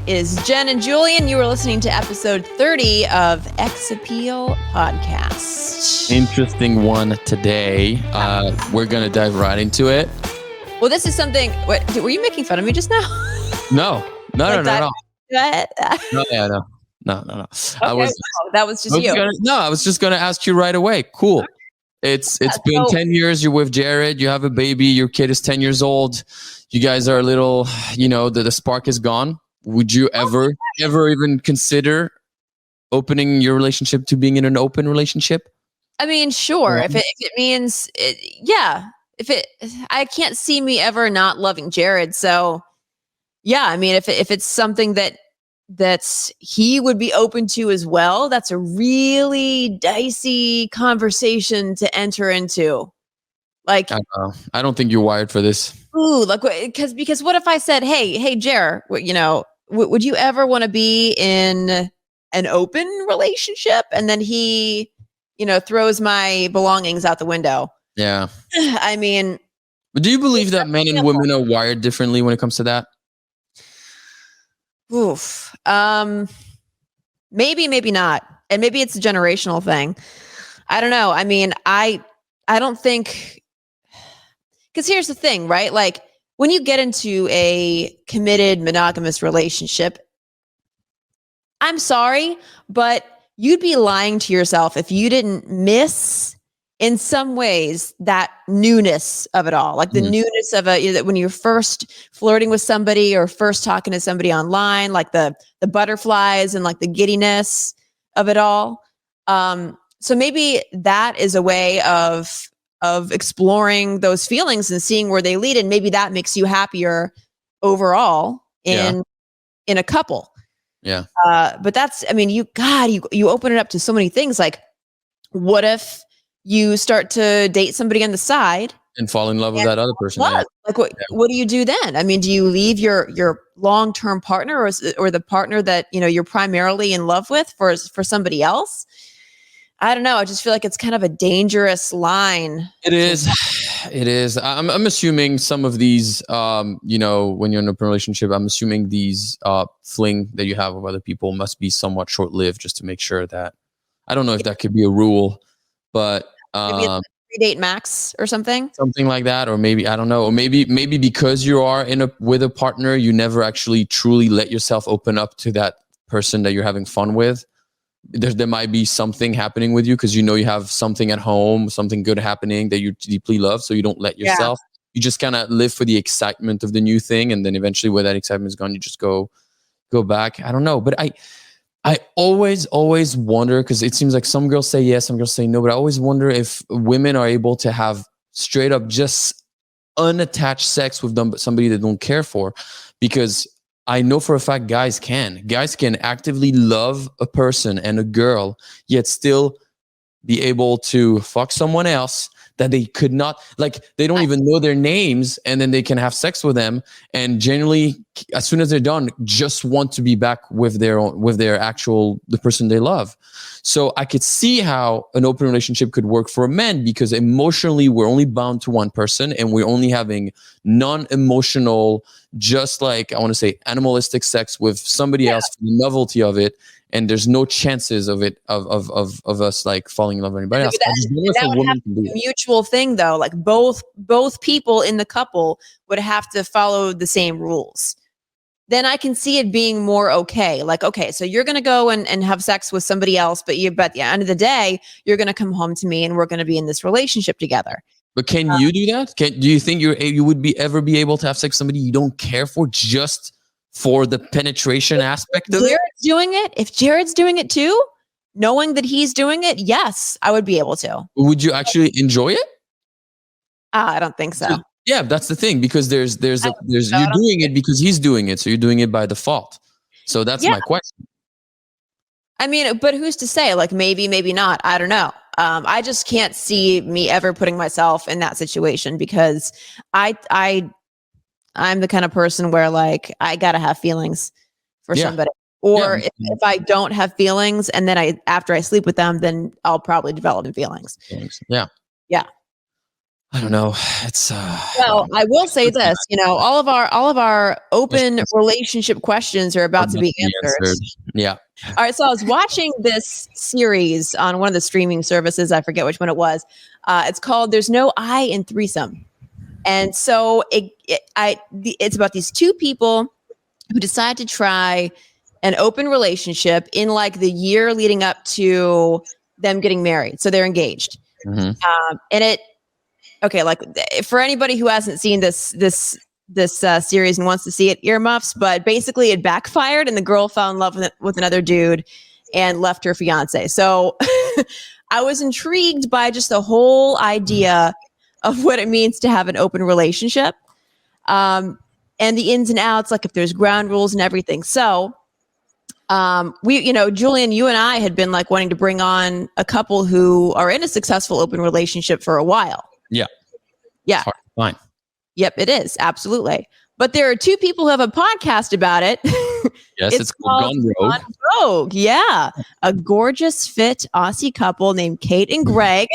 is Jenn and Julien. You are listening to episode 30 of X Appeal Podcast. Interesting one today. We're going to dive right into it. Well, this is something... were you making fun of me just now? No. No. What? No. Okay, that was just you. I was just going to ask you right away. Cool. It's been 10 years. You're with Jared. You have a baby. Your kid is 10 years old. You guys are a little, the spark is gone. Would you ever even consider opening your relationship to being in an open relationship? I mean, sure. Yeah. If it means, yeah. I can't see me ever not loving Jared. So, yeah. I mean, if it's something that he would be open to as well, that's a really dicey conversation to enter into. Like, I don't think you're wired for this. Ooh, like, because what if I said, hey, Jared, would you ever want to be in an open relationship? And then he, throws my belongings out the window. Yeah. I mean, but do you believe that men and women are wired differently when it comes to that? Oof. Maybe not. And maybe it's a generational thing. I don't know. I mean, I don't think, because here's the thing, right? Like, when you get into a committed monogamous relationship, I'm sorry, but you'd be lying to yourself if you didn't miss, in some ways, that newness of it all. Like the newness of when you're first flirting with somebody or first talking to somebody online, like the butterflies and like the giddiness of it all. So maybe that is a way of exploring those feelings and seeing where they lead. And maybe that makes you happier overall in a couple. Yeah. But that's, I mean, you open it up to so many things. Like, what if you start to date somebody on the side and fall in love with that other person? Like, what do you do then? I mean, do you leave your long-term partner or the partner that, you're primarily in love with for somebody else? I don't know. I just feel like it's kind of a dangerous line. It is. It is. I'm assuming some of these, when you're in an open relationship, I'm assuming these fling that you have with other people must be somewhat short-lived, just to make sure that, I don't know if that could be a rule, but maybe it's 3-date max or something like that. Or maybe, I don't know, or maybe because you are with a partner, you never actually truly let yourself open up to that person that you're having fun with. There might be something happening with you because you have something at home, something good happening that you deeply love. So you don't let yourself. You just kind of live for the excitement of the new thing, and then eventually, when that excitement is gone, you just go back. I don't know, but I always wonder, because it seems like some girls say yes, some girls say no, but I always wonder if women are able to have straight up just unattached sex with somebody they don't care for, because I know for a fact guys can actively love a person and a girl, yet still be able to fuck someone else that they could not, like, they don't even know their names, and then they can have sex with them, and generally, as soon as they're done, just want to be back with the person they love. So I could see how an open relationship could work for men, because emotionally we're only bound to one person, and we're only having non-emotional, just like, I want to say, animalistic sex with somebody else for the novelty of it. And there's no chances of us like falling in love with anybody else. That would have to be a mutual thing, though. Like both people in the couple would have to follow the same rules. Then I can see it being more okay. Like, okay, so you're going to go and have sex with somebody else, but at the end of the day, you're going to come home to me and we're going to be in this relationship together. But can you do that? Do you think you would ever be able to have sex with somebody you don't care for, just for the penetration aspect of it? If Jared's doing it too, knowing that he's doing it, yes, I would be able to. Would you actually enjoy it? I don't think so. Yeah, that's the thing, because you're doing it because he's doing it, so you're doing it by default. So that's my question. I mean, but who's to say? Like, maybe not. I don't know. I just can't see me ever putting myself in that situation, because I'm the kind of person where, like, I gotta have feelings for somebody. Or if I don't have feelings, and then after I sleep with them, then I'll probably develop feelings. Yeah. Yeah. I don't know. It's Well, I will say this, all of our open relationship questions are about to be answered. Yeah. All right, so I was watching this series on one of the streaming services. I forget which one it was. It's called "There's No I in Threesome," and so it's about these two people who decide to try an open relationship in like the year leading up to them getting married. So they're engaged, and like for anybody who hasn't seen this series and wants to see it, earmuffs, but basically it backfired and the girl fell in love with another dude and left her fiance. So I was intrigued by just the whole idea of what it means to have an open relationship, and the ins and outs, like if there's ground rules and everything. So Julien, you and I had been like wanting to bring on a couple who are in a successful open relationship for a while. Yeah. Yeah. Fine. Yep, it is. Absolutely. But there are two people who have a podcast about it. Yes, it's called Gone Rogue. Yeah. A gorgeous, fit Aussie couple named Kate and Greg.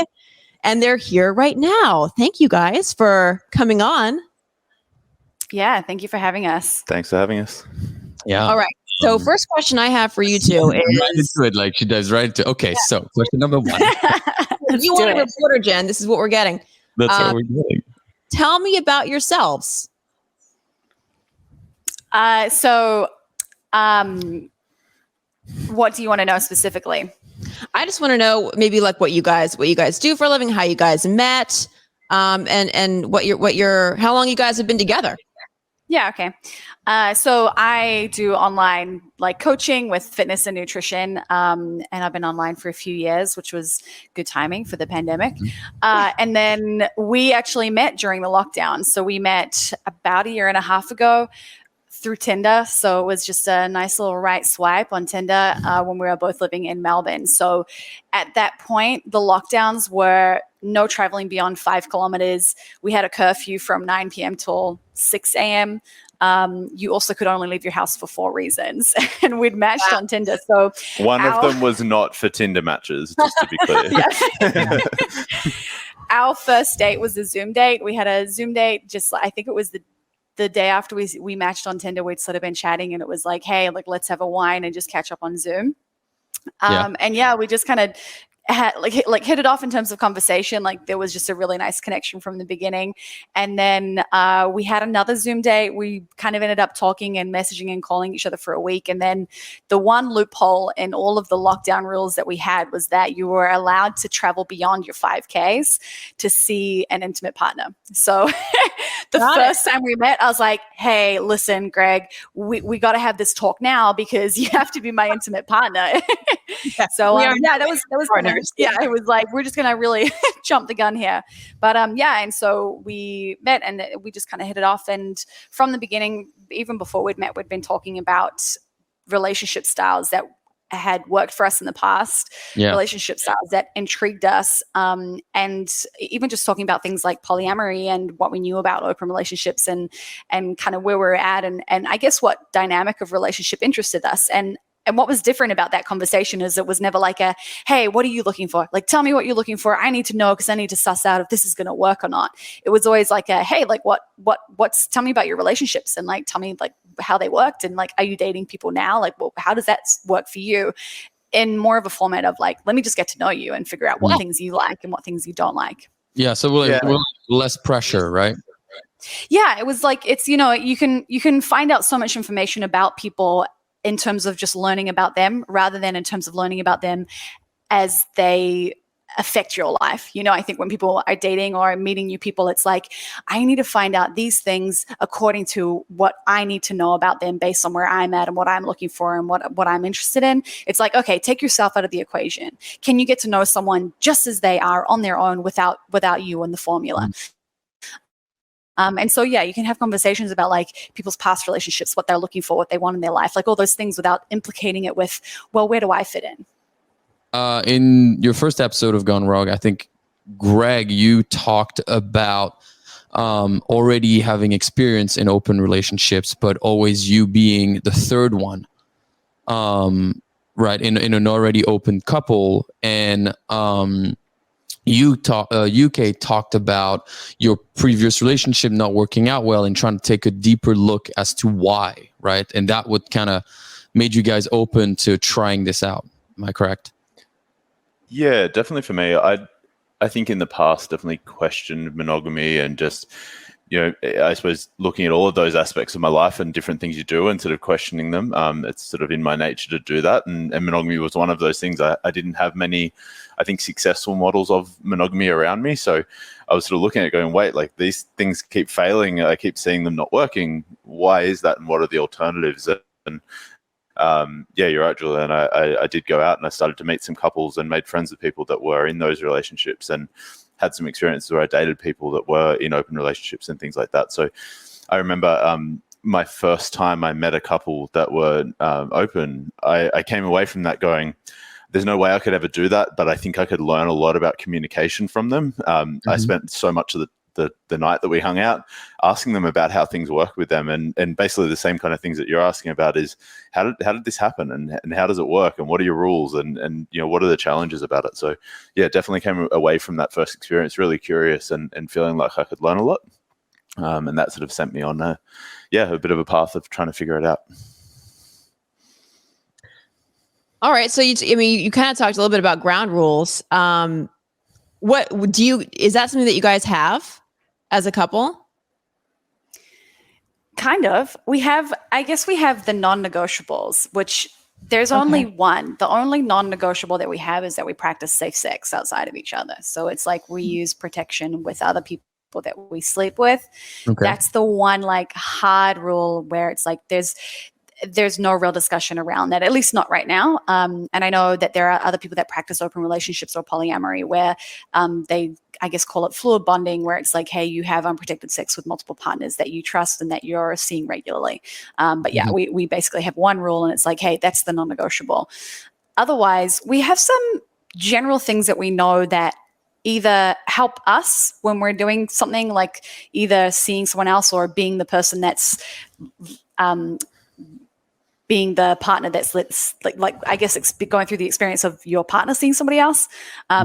And they're here right now. Thank you guys for coming on. Yeah, thank you for having us. Thanks for having us. Yeah. All right. So first question I have for you two is... Right into it, like she does right into... Okay, so question number one. You want a reporter, Jen. This is what we're getting. That's what we're getting. Tell me about yourselves. What do you want to know specifically? I just want to know maybe like what you guys do for a living, how you guys met, and how long you guys have been together. Yeah. Okay. So I do online like coaching with fitness and nutrition. And I've been online for a few years, which was good timing for the pandemic. And then we actually met during the lockdown. So we met about a year and a half ago through Tinder. So it was just a nice little right swipe on Tinder when we were both living in Melbourne. So at that point, the lockdowns were no traveling beyond 5 kilometers. We had a curfew from 9 p.m. till 6 a.m. You also could only leave your house for 4 reasons. And we'd matched on Tinder. So one of them was not for Tinder matches, just to be clear. Our first date was a Zoom date. We had a Zoom date I think it was the day after we matched on Tinder. We'd sort of been chatting and it was like, hey, like let's have a wine and just catch up on Zoom. And yeah, we just kind of had hit it off in terms of conversation. Like there was just a really nice connection from the beginning. And then we had another Zoom date. We kind of ended up talking and messaging and calling each other for a week. And then the one loophole in all of the lockdown rules that we had was that you were allowed to travel beyond your 5Ks to see an intimate partner. So the first time we met, I was like, hey, listen, Greg, we got to have this talk now because you have to be my intimate partner. So that was partners. Yeah, it was like we're just gonna really jump the gun here, but and so we met and we just kind of hit it off. And from the beginning, even before we'd met, we'd been talking about relationship styles that had worked for us in the past, relationship styles that intrigued us, and even just talking about things like polyamory and what we knew about open relationships and kind of where we're at, and I guess what dynamic of relationship interested us. And what was different about that conversation is it was never like a, hey, what are you looking for? Like, tell me what you're looking for. I need to know because I need to suss out if this is going to work or not. It was always like a, hey, like tell me about your relationships and like, tell me like how they worked. And like, are you dating people now? Like, well, how does that work for you? In more of a format of like, let me just get to know you and figure out what things you like and what things you don't like. Yeah. So we're less pressure, right? Yeah. It was like, it's, you can find out so much information about people in terms of just learning about them rather than in terms of learning about them as they affect your life. I think when people are dating or meeting new people, it's like, I need to find out these things according to what I need to know about them based on where I'm at and what I'm looking for and what I'm interested in. It's like, okay, take yourself out of the equation. Can you get to know someone just as they are on their own without you in the formula? And so, you can have conversations about like people's past relationships, what they're looking for, what they want in their life, like all those things without implicating it with, well, where do I fit in? In your first episode of Gone Rogue, I think, Greg, you talked about already having experience in open relationships, but always you being the third one, right, in an already open couple. And, UK talked about your previous relationship not working out well and trying to take a deeper look as to why, right? And that would kind of made you guys open to trying this out. Am I correct? Yeah, definitely for me. I think in the past, definitely questioned monogamy and just, I suppose looking at all of those aspects of my life and different things you do and sort of questioning them. It's sort of in my nature to do that. And monogamy was one of those things. I didn't have many, I think, successful models of monogamy around me. So I was sort of looking at it going, wait, like these things keep failing. I keep seeing them not working. Why is that? And what are the alternatives? And yeah, you're right, Julien. I did go out and I started to meet some couples and made friends with people that were in those relationships and had some experiences where I dated people that were in open relationships and things like that. So I remember my first time I met a couple that were open, I came away from that going, there's no way I could ever do that, but I think I could learn a lot about communication from them. I spent so much of the night that we hung out asking them about how things work with them, and basically the same kind of things that you're asking about is how did this happen, and how does it work, and what are your rules, and what are the challenges about it. So yeah, definitely came away from that first experience really curious and feeling like I could learn a lot, and that sort of sent me on a bit of a path of trying to figure it out. All right, so you kind of talked a little bit about ground rules. What is that something that you guys have as a couple? Kind of. I guess we have the non-negotiables, which there's only one. The only non-negotiable that we have is that we practice safe sex outside of each other. So it's like we use protection with other people that we sleep with. Okay. That's the one like hard rule where it's like there's no real discussion around that, at least not right now. And I know that there are other people that practice open relationships or polyamory where they, I guess, call it fluid bonding, where it's like, hey, you have unprotected sex with multiple partners that you trust and that you're seeing regularly. But yeah, we basically have one rule and it's like, hey, that's the non-negotiable. Otherwise, we have some general things that we know that either help us when we're doing something, like either seeing someone else or being the person that's being the partner that's like I guess it's going through the experience of your partner seeing somebody else.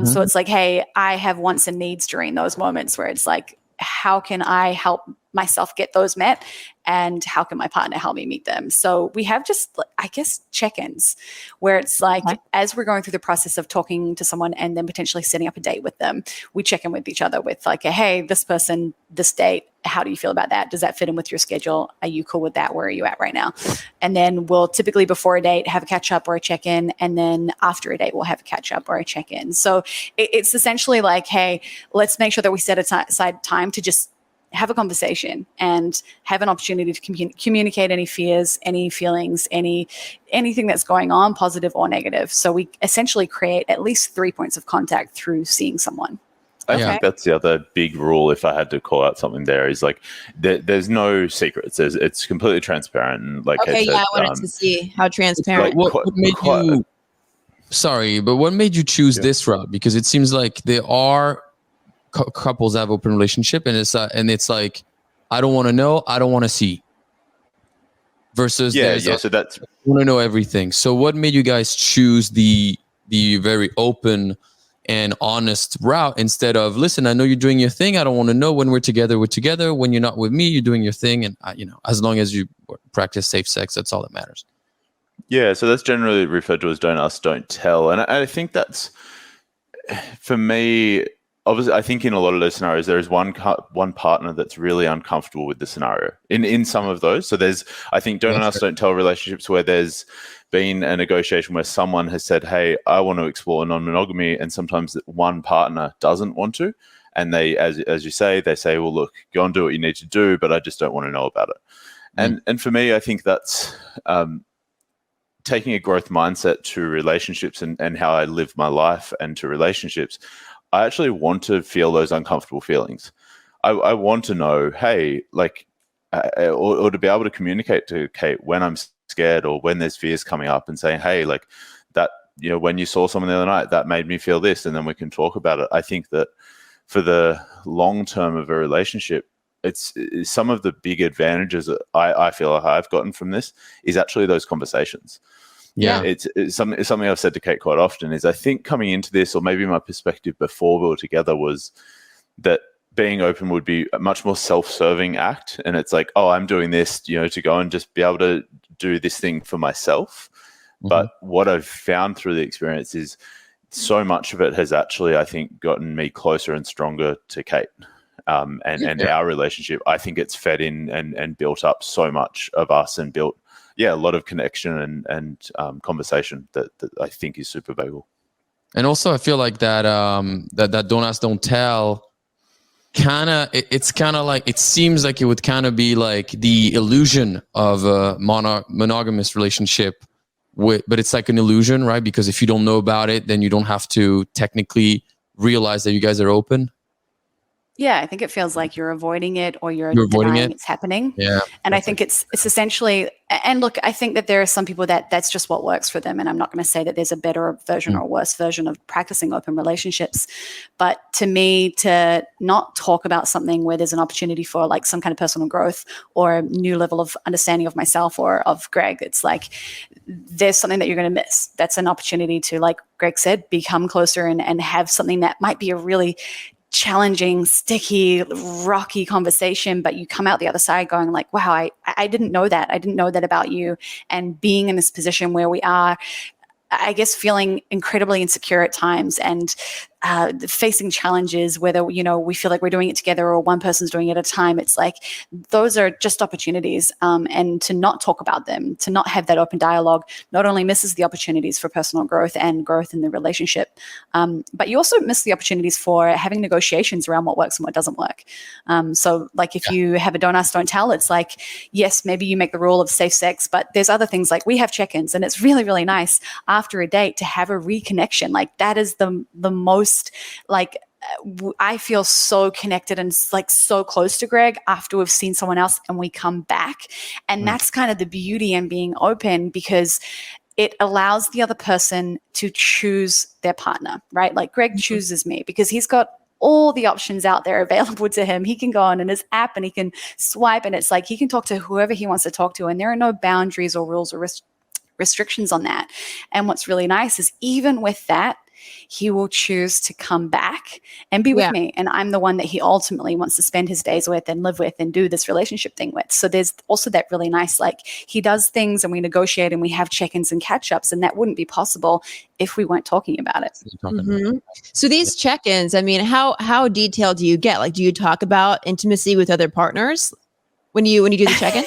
So it's like, hey, I have wants and needs during those moments where it's like, how can I help myself get those met? And how can my partner help me meet them? So we have just, I guess, check-ins where it's like, as we're going through the process of talking to someone and then potentially setting up a date with them, we check in with each other with like, hey, this person, this date, how do you feel about that? Does that fit in with your schedule? Are you cool with that? Where are you at right now? And then we'll typically before a date have a catch up or a check-in. And then after a date, we'll have a catch up or a check-in. So it's essentially like, hey, let's make sure that we set aside time to just have a conversation and have an opportunity to communicate any fears, any feelings, anything that's going on, positive or negative. So we essentially create at least 3 points of contact through seeing someone. I think that's the other big rule, if I had to call out something there, is like there's no secrets. It's completely transparent. And like I wanted to see how transparent. Like, what made you? Sorry, but what made you choose this route? Because it seems like there are couples that have open relationship, and it's like, I don't want to know, I don't want to see. Versus so that's I want to know everything. So what made you guys choose the very open and honest route instead of, listen, I know you're doing your thing, I don't want to know, when we're together, we're together, when you're not with me, you're doing your thing, and as long as you practice safe sex, that's all that matters. Yeah, so that's generally referred to as don't ask, don't tell. And I think that's, for me, obviously, I think in a lot of those scenarios, there is one partner that's really uncomfortable with the scenario in some of those. So there's, I think, don't ask, don't tell relationships where there's been a negotiation where someone has said, hey, I want to explore non-monogamy, and sometimes one partner doesn't want to. And they, as you say, they say, well, look, go and do what you need to do, but I just don't want to know about it. And for me, I think that's taking a growth mindset to relationships and how I live my life and to relationships. I actually want to feel those uncomfortable feelings. I want to know, hey, like, or to be able to communicate to Kate when I'm scared or when there's fears coming up and saying, hey, like that, when you saw someone the other night, that made me feel this, and then we can talk about it. I think that for the long term of a relationship, it's some of the big advantages that I feel like I've gotten from this is actually those conversations. Yeah. It's something I've said to Kate quite often is I think coming into this, or maybe my perspective before we were together, was that being open would be a much more self-serving act. And it's like, oh, I'm doing this, to go and just be able to do this thing for myself. Mm-hmm. But what I've found through the experience is so much of it has actually, I think, gotten me closer and stronger to Kate. And our relationship, I think it's fed in and built up so much of us and built, a lot of connection and conversation that I think is super valuable. And also, I feel like that that don't ask, don't tell, it's kind of like, it seems like it would kind of be like the illusion of a monogamous relationship, but it's like an illusion, right? Because if you don't know about it, then you don't have to technically realize that you guys are open. Yeah, I think it feels like you're avoiding it, or you're avoiding denying it. it's happening. Yeah. And I think it's essentially, and look, I think that there are some people that's just what works for them. And I'm not going to say that there's a better version or a worse version of practicing open relationships. But to me, to not talk about something where there's an opportunity for like some kind of personal growth or a new level of understanding of myself or of Greg, it's like there's something that you're going to miss. That's an opportunity to, like Greg said, become closer and have something that might be a really challenging, sticky, rocky conversation, but you come out the other side going like, wow, I didn't know that. I didn't know that about you. And being in this position where we are, I guess, feeling incredibly insecure at times and facing challenges, whether, we feel like we're doing it together or one person's doing it at a time. It's like, those are just opportunities. And to not talk about them, to not have that open dialogue, not only misses the opportunities for personal growth and growth in the relationship, but you also miss the opportunities for having negotiations around what works and what doesn't work. So like if you have a don't ask, don't tell, it's like, yes, maybe you make the rule of safe sex, but there's other things like we have check-ins, and it's really, really nice after a date to have a reconnection. Like that is the most, like, I feel so connected and like so close to Greg after we've seen someone else and we come back. And that's kind of the beauty in being open, because it allows the other person to choose their partner, right? Like Greg chooses me because he's got all the options out there available to him. He can go on in his app and he can swipe, and it's like he can talk to whoever he wants to talk to, and there are no boundaries or rules or restrictions on that. And what's really nice is even with that, he will choose to come back and be with me. And I'm the one that he ultimately wants to spend his days with and live with and do this relationship thing with. So there's also that really nice, like he does things and we negotiate and we have check-ins and catch-ups, and that wouldn't be possible if we weren't talking about it. Mm-hmm. So these check-ins, I mean, how detailed do you get? Like, do you talk about intimacy with other partners when you do the check-in?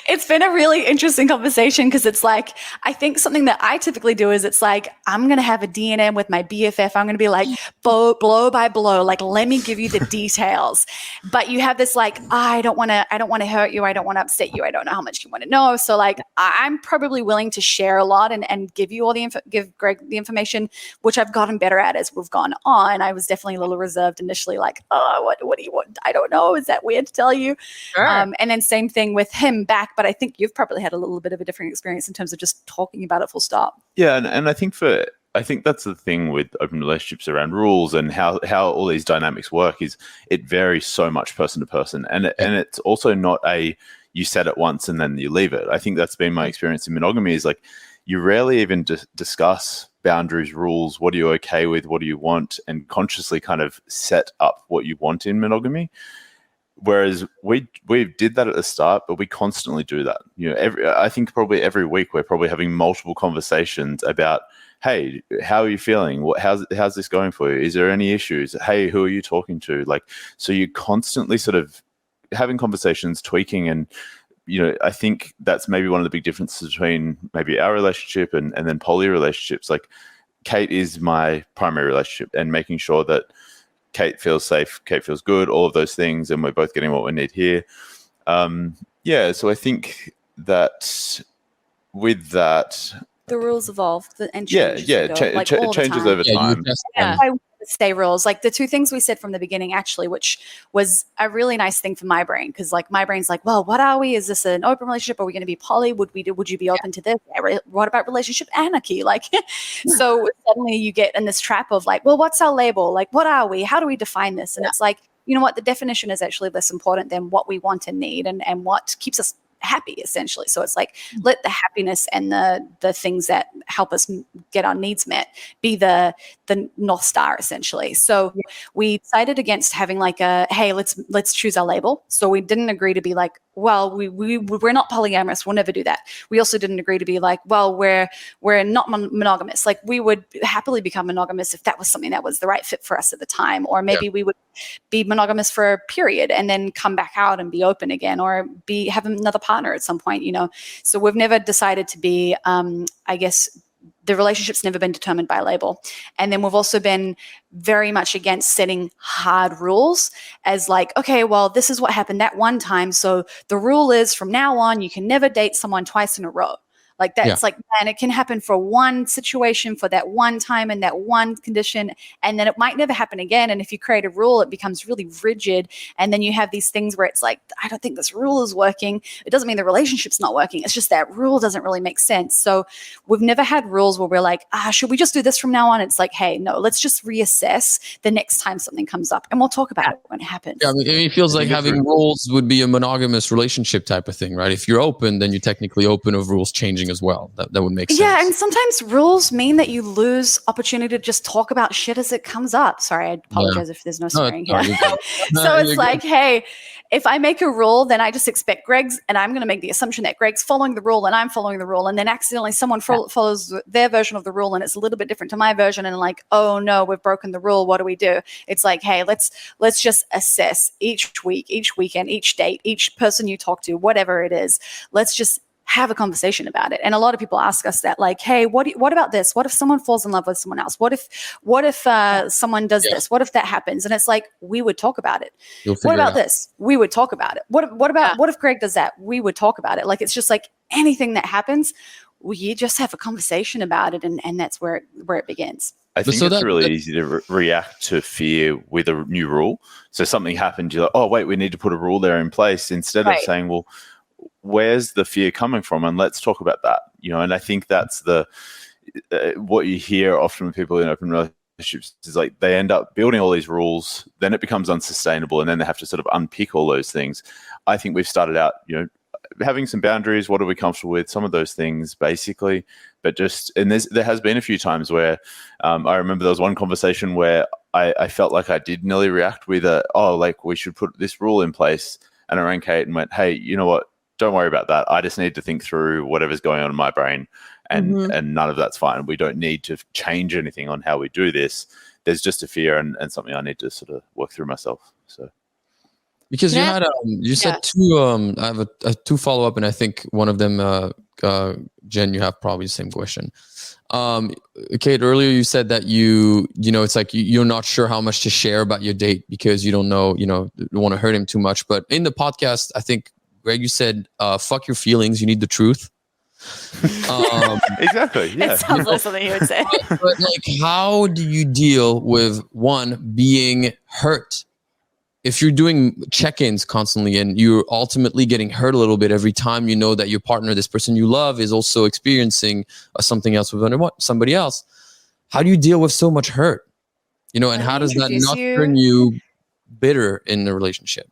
It's been a really interesting conversation, because it's like, I think something that I typically do is it's like, I'm going to have a D&M with my BFF. I'm going to be like, blow by blow, like, let me give you the details. But you have this like, I don't want to hurt you. I don't want to upset you. I don't know how much you want to know. So like, I'm probably willing to share a lot and give you all give Greg the information, which I've gotten better at as we've gone on. I was definitely a little reserved initially, like, oh, what do you want? I don't know. Is that weird to tell you? Sure. And then same thing with him back. But I think you've probably had a little bit of a different experience in terms of just talking about it full stop. Yeah, and I think that's the thing with open relationships around rules and how all these dynamics work is it varies so much person to person, and it's also not you said it once and then you leave it. I think that's been my experience in monogamy, is like you rarely even discuss boundaries, rules, what are you okay with, what do you want, and consciously kind of set up what you want in monogamy. Whereas we did that at the start, but we constantly do that. I think probably every week we're probably having multiple conversations about, hey, how are you feeling? How's this going for you? Is there any issues? Hey, who are you talking to? Like, so you're constantly sort of having conversations, tweaking, and I think that's maybe one of the big differences between maybe our relationship and then poly relationships. Like, Kate is my primary relationship, and making sure that Kate feels safe, Kate feels good, all of those things, and we're both getting what we need here. So I think that with that, the rules evolve and change. It changes over time. I stay rules. Like the two things we said from the beginning, actually, which was a really nice thing for my brain, because like my brain's like, well, what are we? Is this an open relationship? Are we going to be poly? Would you be open to this? What about relationship anarchy? Like, so suddenly you get in this trap of like, well, what's our label? Like, what are we? How do we define this? And it's like, you know what? The definition is actually less important than what we want and need and what keeps us happy, essentially. So it's like, let the happiness and the things that help us get our needs met be the North Star, essentially. So we decided against having like hey, let's choose our label. So we didn't agree to be like, well, we're not polyamorous. We'll never do that. We also didn't agree to be like, well, we're not monogamous. Like, we would happily become monogamous if that was something that was the right fit for us at the time. Or maybe we would be monogamous for a period and then come back out and be open again, or have another partner at some point, So we've never decided to be, I guess, the relationship's never been determined by a label. And then we've also been very much against setting hard rules as like, okay, well, this is what happened that one time. So the rule is from now on, you can never date someone twice in a row. Like, that's like, man, it can happen for one situation, for that one time and that one condition, and then it might never happen again. And if you create a rule, it becomes really rigid. And then you have these things where it's like, I don't think this rule is working. It doesn't mean the relationship's not working. It's just that rule doesn't really make sense. So we've never had rules where we're like, should we just do this from now on? It's like, hey, no, let's just reassess the next time something comes up, and we'll talk about it when it happens. Yeah, I mean, it feels like having rules would be a monogamous relationship type of thing, right? If you're open, then you're technically open of rules changing as well. That would make sense. Yeah, and sometimes rules mean that you lose opportunity to just talk about shit as it comes up. Sorry, I apologize if there's no swearing here. So it's like, hey, if I make a rule, then I just expect Greg's, and I'm going to make the assumption that Greg's following the rule and I'm following the rule, and then accidentally someone follows their version of the rule and it's a little bit different to my version, and like, oh no, we've broken the rule. What do we do? It's like, hey, let's just assess each week, each weekend, each date, each person you talk to, whatever it is. Let's just have a conversation about it. And a lot of people ask us that, like, hey, what about this? What if someone falls in love with someone else? What if someone does this? What if that happens? And it's like, we would talk about it. What about this? We would talk about it. What if Greg does that? We would talk about it. Like, it's just like anything that happens, we just have a conversation about it, and that's where it begins. I think it's really easy to react to fear with a new rule. So something happened, you're like, oh, wait, we need to put a rule there in place, instead of saying, well, where's the fear coming from? And let's talk about that, and I think that's what you hear often with people in open relationships is like, they end up building all these rules, then it becomes unsustainable, and then they have to sort of unpick all those things. I think we've started out, having some boundaries. What are we comfortable with? Some of those things, basically. But there has been a few times where I remember there was one conversation where I felt like I did nearly react with we should put this rule in place. And I rang Kate and went, hey, you know what? Don't worry about that. I just need to think through whatever's going on in my brain, and none of that's fine. We don't need to change anything on how we do this. There's just a fear and something I need to sort of work through myself. So, because you said two. I have two follow up, and I think one of them, Jen, you have probably the same question. Kate, earlier you said that it's like you're not sure how much to share about your date because you don't know, you don't want to hurt him too much. But in the podcast, I think, Greg, you said, fuck your feelings. You need the truth. Exactly. Yeah. It sounds like something you would say. But like, how do you deal with being hurt? If you're doing check-ins constantly and you're ultimately getting hurt a little bit every time you know that your partner, this person you love, is also experiencing something else with somebody else, how do you deal with so much hurt? And how does that not turn you bitter in the relationship?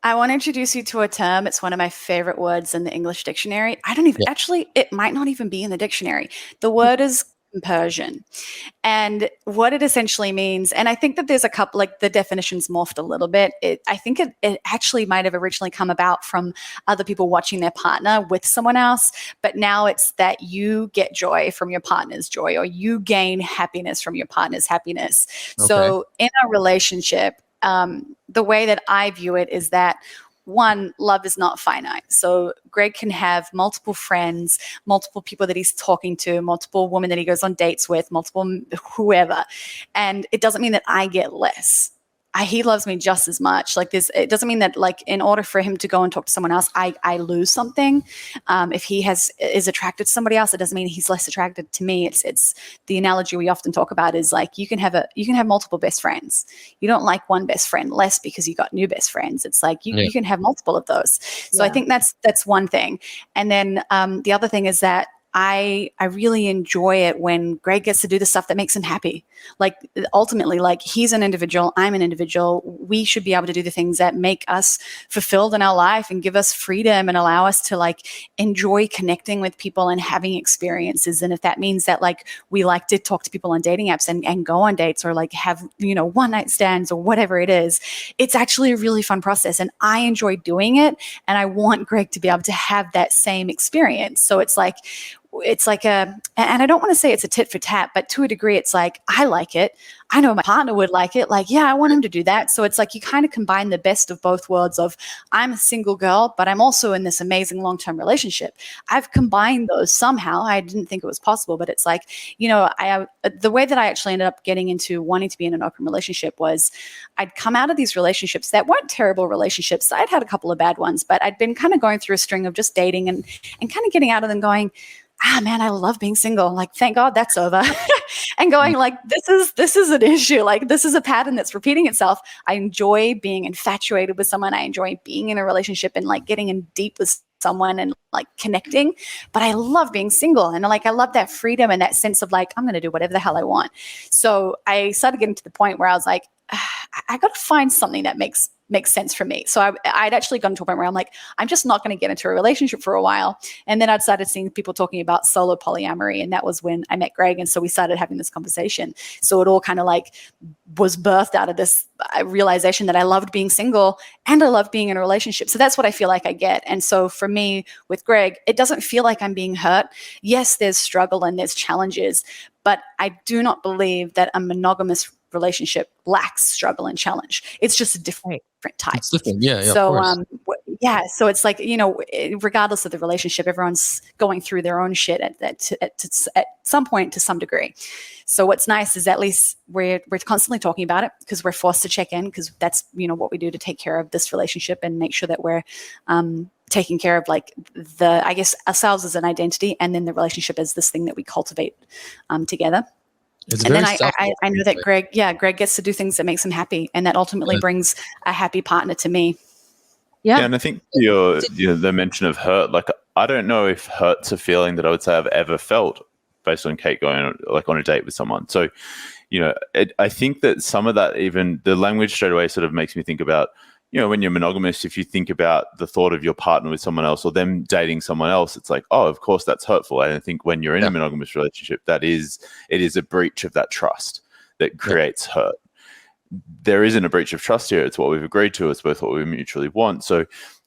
I want to introduce you to a term. It's one of my favorite words in the English dictionary. I don't even, actually, it might not even be in the dictionary. The word is compersion. And what it essentially means, and I think that there's a couple, like the definition's morphed a little bit. I think it actually might have originally come about from other people watching their partner with someone else, but now it's that you get joy from your partner's joy, or you gain happiness from your partner's happiness. Okay. So in a relationship, the way that I view it is that, one, love is not finite. So Greg can have multiple friends, multiple people that he's talking to, multiple women that he goes on dates with, multiple whoever. And it doesn't mean that I get less. He loves me just as much. Like this, it doesn't mean that, like, in order for him to go and talk to someone else, I lose something. If he is attracted to somebody else, it doesn't mean he's less attracted to me. It's the analogy we often talk about is like, you can have multiple best friends. You don't like one best friend less because you got new best friends. It's like you can have multiple of those. So I think that's one thing. And then the other thing is that I really enjoy it when Greg gets to do the stuff that makes him happy. Like ultimately, like he's an individual, I'm an individual. We should be able to do the things that make us fulfilled in our life and give us freedom and allow us to like enjoy connecting with people and having experiences. And if that means that like we like to talk to people on dating apps and go on dates or like have, one night stands or whatever it is, it's actually a really fun process. And I enjoy doing it. And I want Greg to be able to have that same experience. So it's like and I don't want to say it's a tit for tat, but to a degree, it's like, I like it. I know my partner would like it. Like, yeah, I want him to do that. So it's like you kind of combine the best of both worlds of I'm a single girl, but I'm also in this amazing long-term relationship. I've combined those somehow. I didn't think it was possible, but it's like, the way that I actually ended up getting into wanting to be in an open relationship was I'd come out of these relationships that weren't terrible relationships. I'd had a couple of bad ones, but I'd been kind of going through a string of just dating and kind of getting out of them going, man, I love being single. Like, thank God that's over. And going like, this is an issue. Like, this is a pattern that's repeating itself. I enjoy being infatuated with someone. I enjoy being in a relationship and like getting in deep with someone and like connecting, but I love being single. And like, I love that freedom and that sense of like, I'm going to do whatever the hell I want. So I started getting to the point where I was like, I got to find something that makes sense for me. So I'd actually gotten to a point where I'm like, I'm just not going to get into a relationship for a while. And then I'd started seeing people talking about solo polyamory. And that was when I met Greg. And so we started having this conversation. So it all kind of like was birthed out of this realization that I loved being single and I loved being in a relationship. So that's what I feel like I get. And so for me with Greg, it doesn't feel like I'm being hurt. Yes, there's struggle and there's challenges, but I do not believe that a monogamous relationship lacks struggle and challenge. It's just a different type. It's different. Yeah. So, so it's like, regardless of the relationship, everyone's going through their own shit at some point to some degree. So what's nice is at least we're constantly talking about it because we're forced to check in because that's, what we do to take care of this relationship and make sure that we're, taking care of like ourselves as an identity. And then the relationship is this thing that we cultivate, together. It's and then I know that Greg gets to do things that makes him happy, and that ultimately brings a happy partner to me. Yeah, and I think the mention of hurt, like I don't know if hurt's a feeling that I would say I've ever felt based on Kate going on a date with someone. So, I think that some of that, even the language straight away sort of makes me think about, when you're monogamous, if you think about the thought of your partner with someone else or them dating someone else, it's like, oh, of course that's hurtful. And I think when you're in a monogamous relationship, it is a breach of that trust that creates hurt. There isn't a breach of trust here. It's what we've agreed to. It's both what we mutually want. So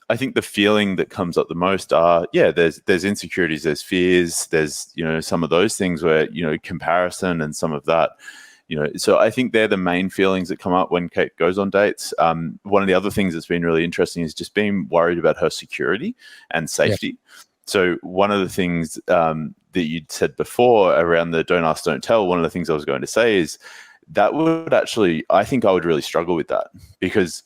I think the feeling that comes up the most are, there's insecurities, there's fears, there's, some of those things where, comparison and some of that. So I think they're the main feelings that come up when Kate goes on dates. One of the other things that's been really interesting is just being worried about her security and safety. Yeah. So one of the things that you'd said before around the don't ask, don't tell, one of the things I was going to say is that would actually, I think I would really struggle with that because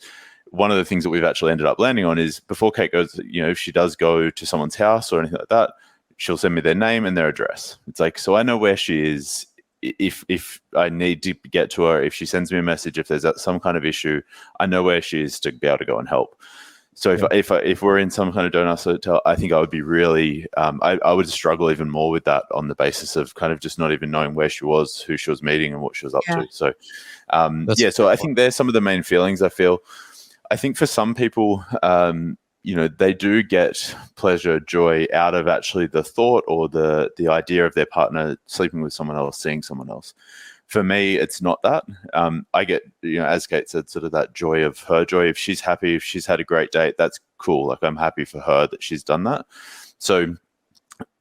one of the things that we've actually ended up landing on is before Kate goes, if she does go to someone's house or anything like that, she'll send me their name and their address. It's like, so I know where she is. If I need to get to her, if she sends me a message, if there's some kind of issue, I know where she is to be able to go and help. So if we're in some kind of don't ask, don't tell, I think I would be really, I would struggle even more with that on the basis of kind of just not even knowing where she was, who she was meeting, and what she was up to. So, so I think there's some of the main feelings I feel. I think for some people, they do get pleasure, joy out of actually the thought or the idea of their partner sleeping with someone else, seeing someone else. For me, it's not that. I get, as Kate said, sort of that joy of her joy. If she's happy, if she's had a great date, that's cool. Like I'm happy for her that she's done that. So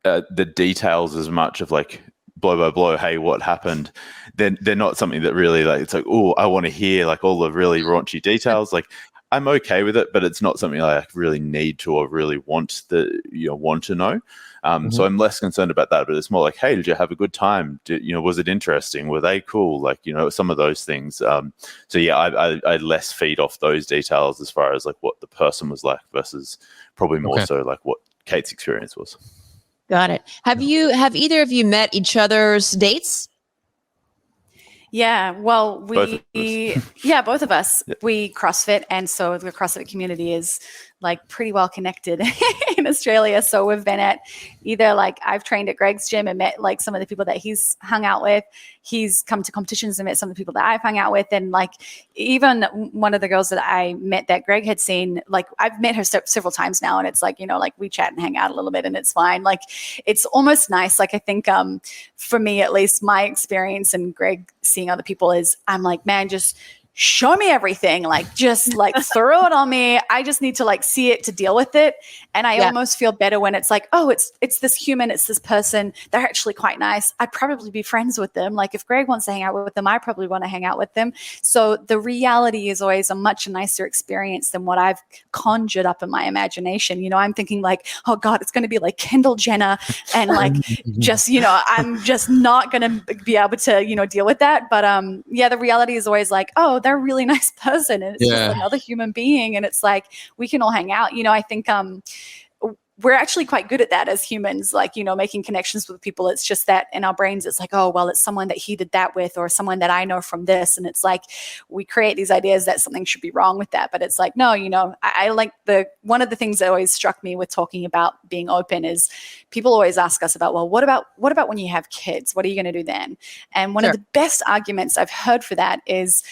the details as much of like blow by blow, hey, what happened? They're not something that really like, it's like, oh, I want to hear like all the really raunchy details. Like I'm okay with it, but it's not something I really need to or really want to know. So I'm less concerned about that, but it's more like, hey, did you have a good time? Was it interesting? Were they cool? Like, some of those things. I less feed off those details as far as like what the person was like versus probably more so like what Kate's experience was. Got it. Have either of you met each other's dates? Yeah, well, Both of us. both of us, we CrossFit, and so the CrossFit community is like pretty well connected in Australia. So we've been at either like I've trained at Greg's gym and met like some of the people that he's hung out with. He's come to competitions and met some of the people that I've hung out with, and like even one of the girls that I met that Greg had seen, like I've met her several times now, and it's like, you know, like we chat and hang out a little bit, and it's fine. Like it's almost nice. Like I think for me at least, my experience and Greg seeing other people is I'm like, man, just show me everything, like just like throw it on me. I just need to like see it to deal with it. And I almost feel better when it's like, oh, it's this human, it's this person, they're actually quite nice, I'd probably be friends with them. Like if Greg wants to hang out with them, I probably want to hang out with them. So the reality is always a much nicer experience than what I've conjured up in my imagination. You know, I'm thinking like, oh God, it's going to be like Kendall Jenner, and like just, you know, I'm just not going to be able to, you know, deal with that. But yeah, the reality is always like, oh, they're a really nice person, and it's just another human being, and it's like we can all hang out. You know, I think we're actually quite good at that as humans, like, you know, making connections with people. It's just that in our brains, it's like, oh, well, it's someone that he did that with, or someone that I know from this. And it's like, we create these ideas that something should be wrong with that. But it's like, no, you know, I like one of the things that always struck me with talking about being open is people always ask us about, well, what about when you have kids? What are you going to do then? And one of the best arguments I've heard for that is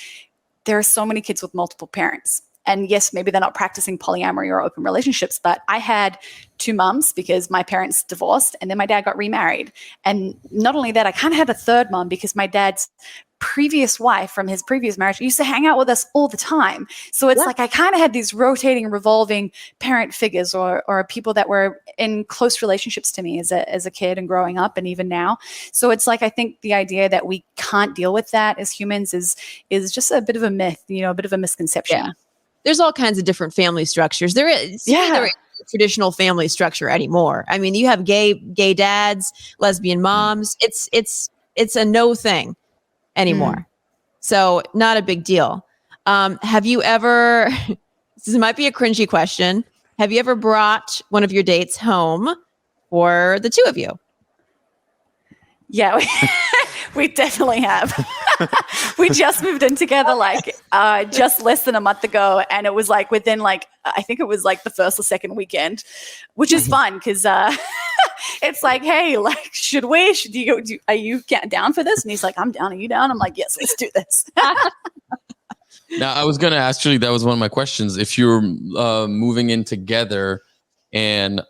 there are so many kids with multiple parents. And yes, maybe they're not practicing polyamory or open relationships, but I had 2 moms because my parents divorced and then my dad got remarried. And not only that, I kind of had a third mom because my dad's previous wife from his previous marriage used to hang out with us all the time. So it's like I kind of had these rotating, revolving parent figures or people that were in close relationships to me as a kid and growing up and even now. So it's like I think the idea that we can't deal with that as humans is just a bit of a myth, you know, a bit of a misconception. Yeah. There's all kinds of different family structures. There is a traditional family structure anymore. I mean, you have gay dads, lesbian moms. It's a no thing anymore. So not a big deal. Have you ever, this might be a cringy question, have you ever brought one of your dates home for the two of you? Yeah, we definitely have. We just moved in together like just less than a month ago, and it was like within like I think it was like the first or second weekend, which is fun because it's like, hey, like are you down for this? And he's like, I'm down. Are you down? I'm like, yes, let's do this. Now, I was going to actually, that was one of my questions. If you're moving in together and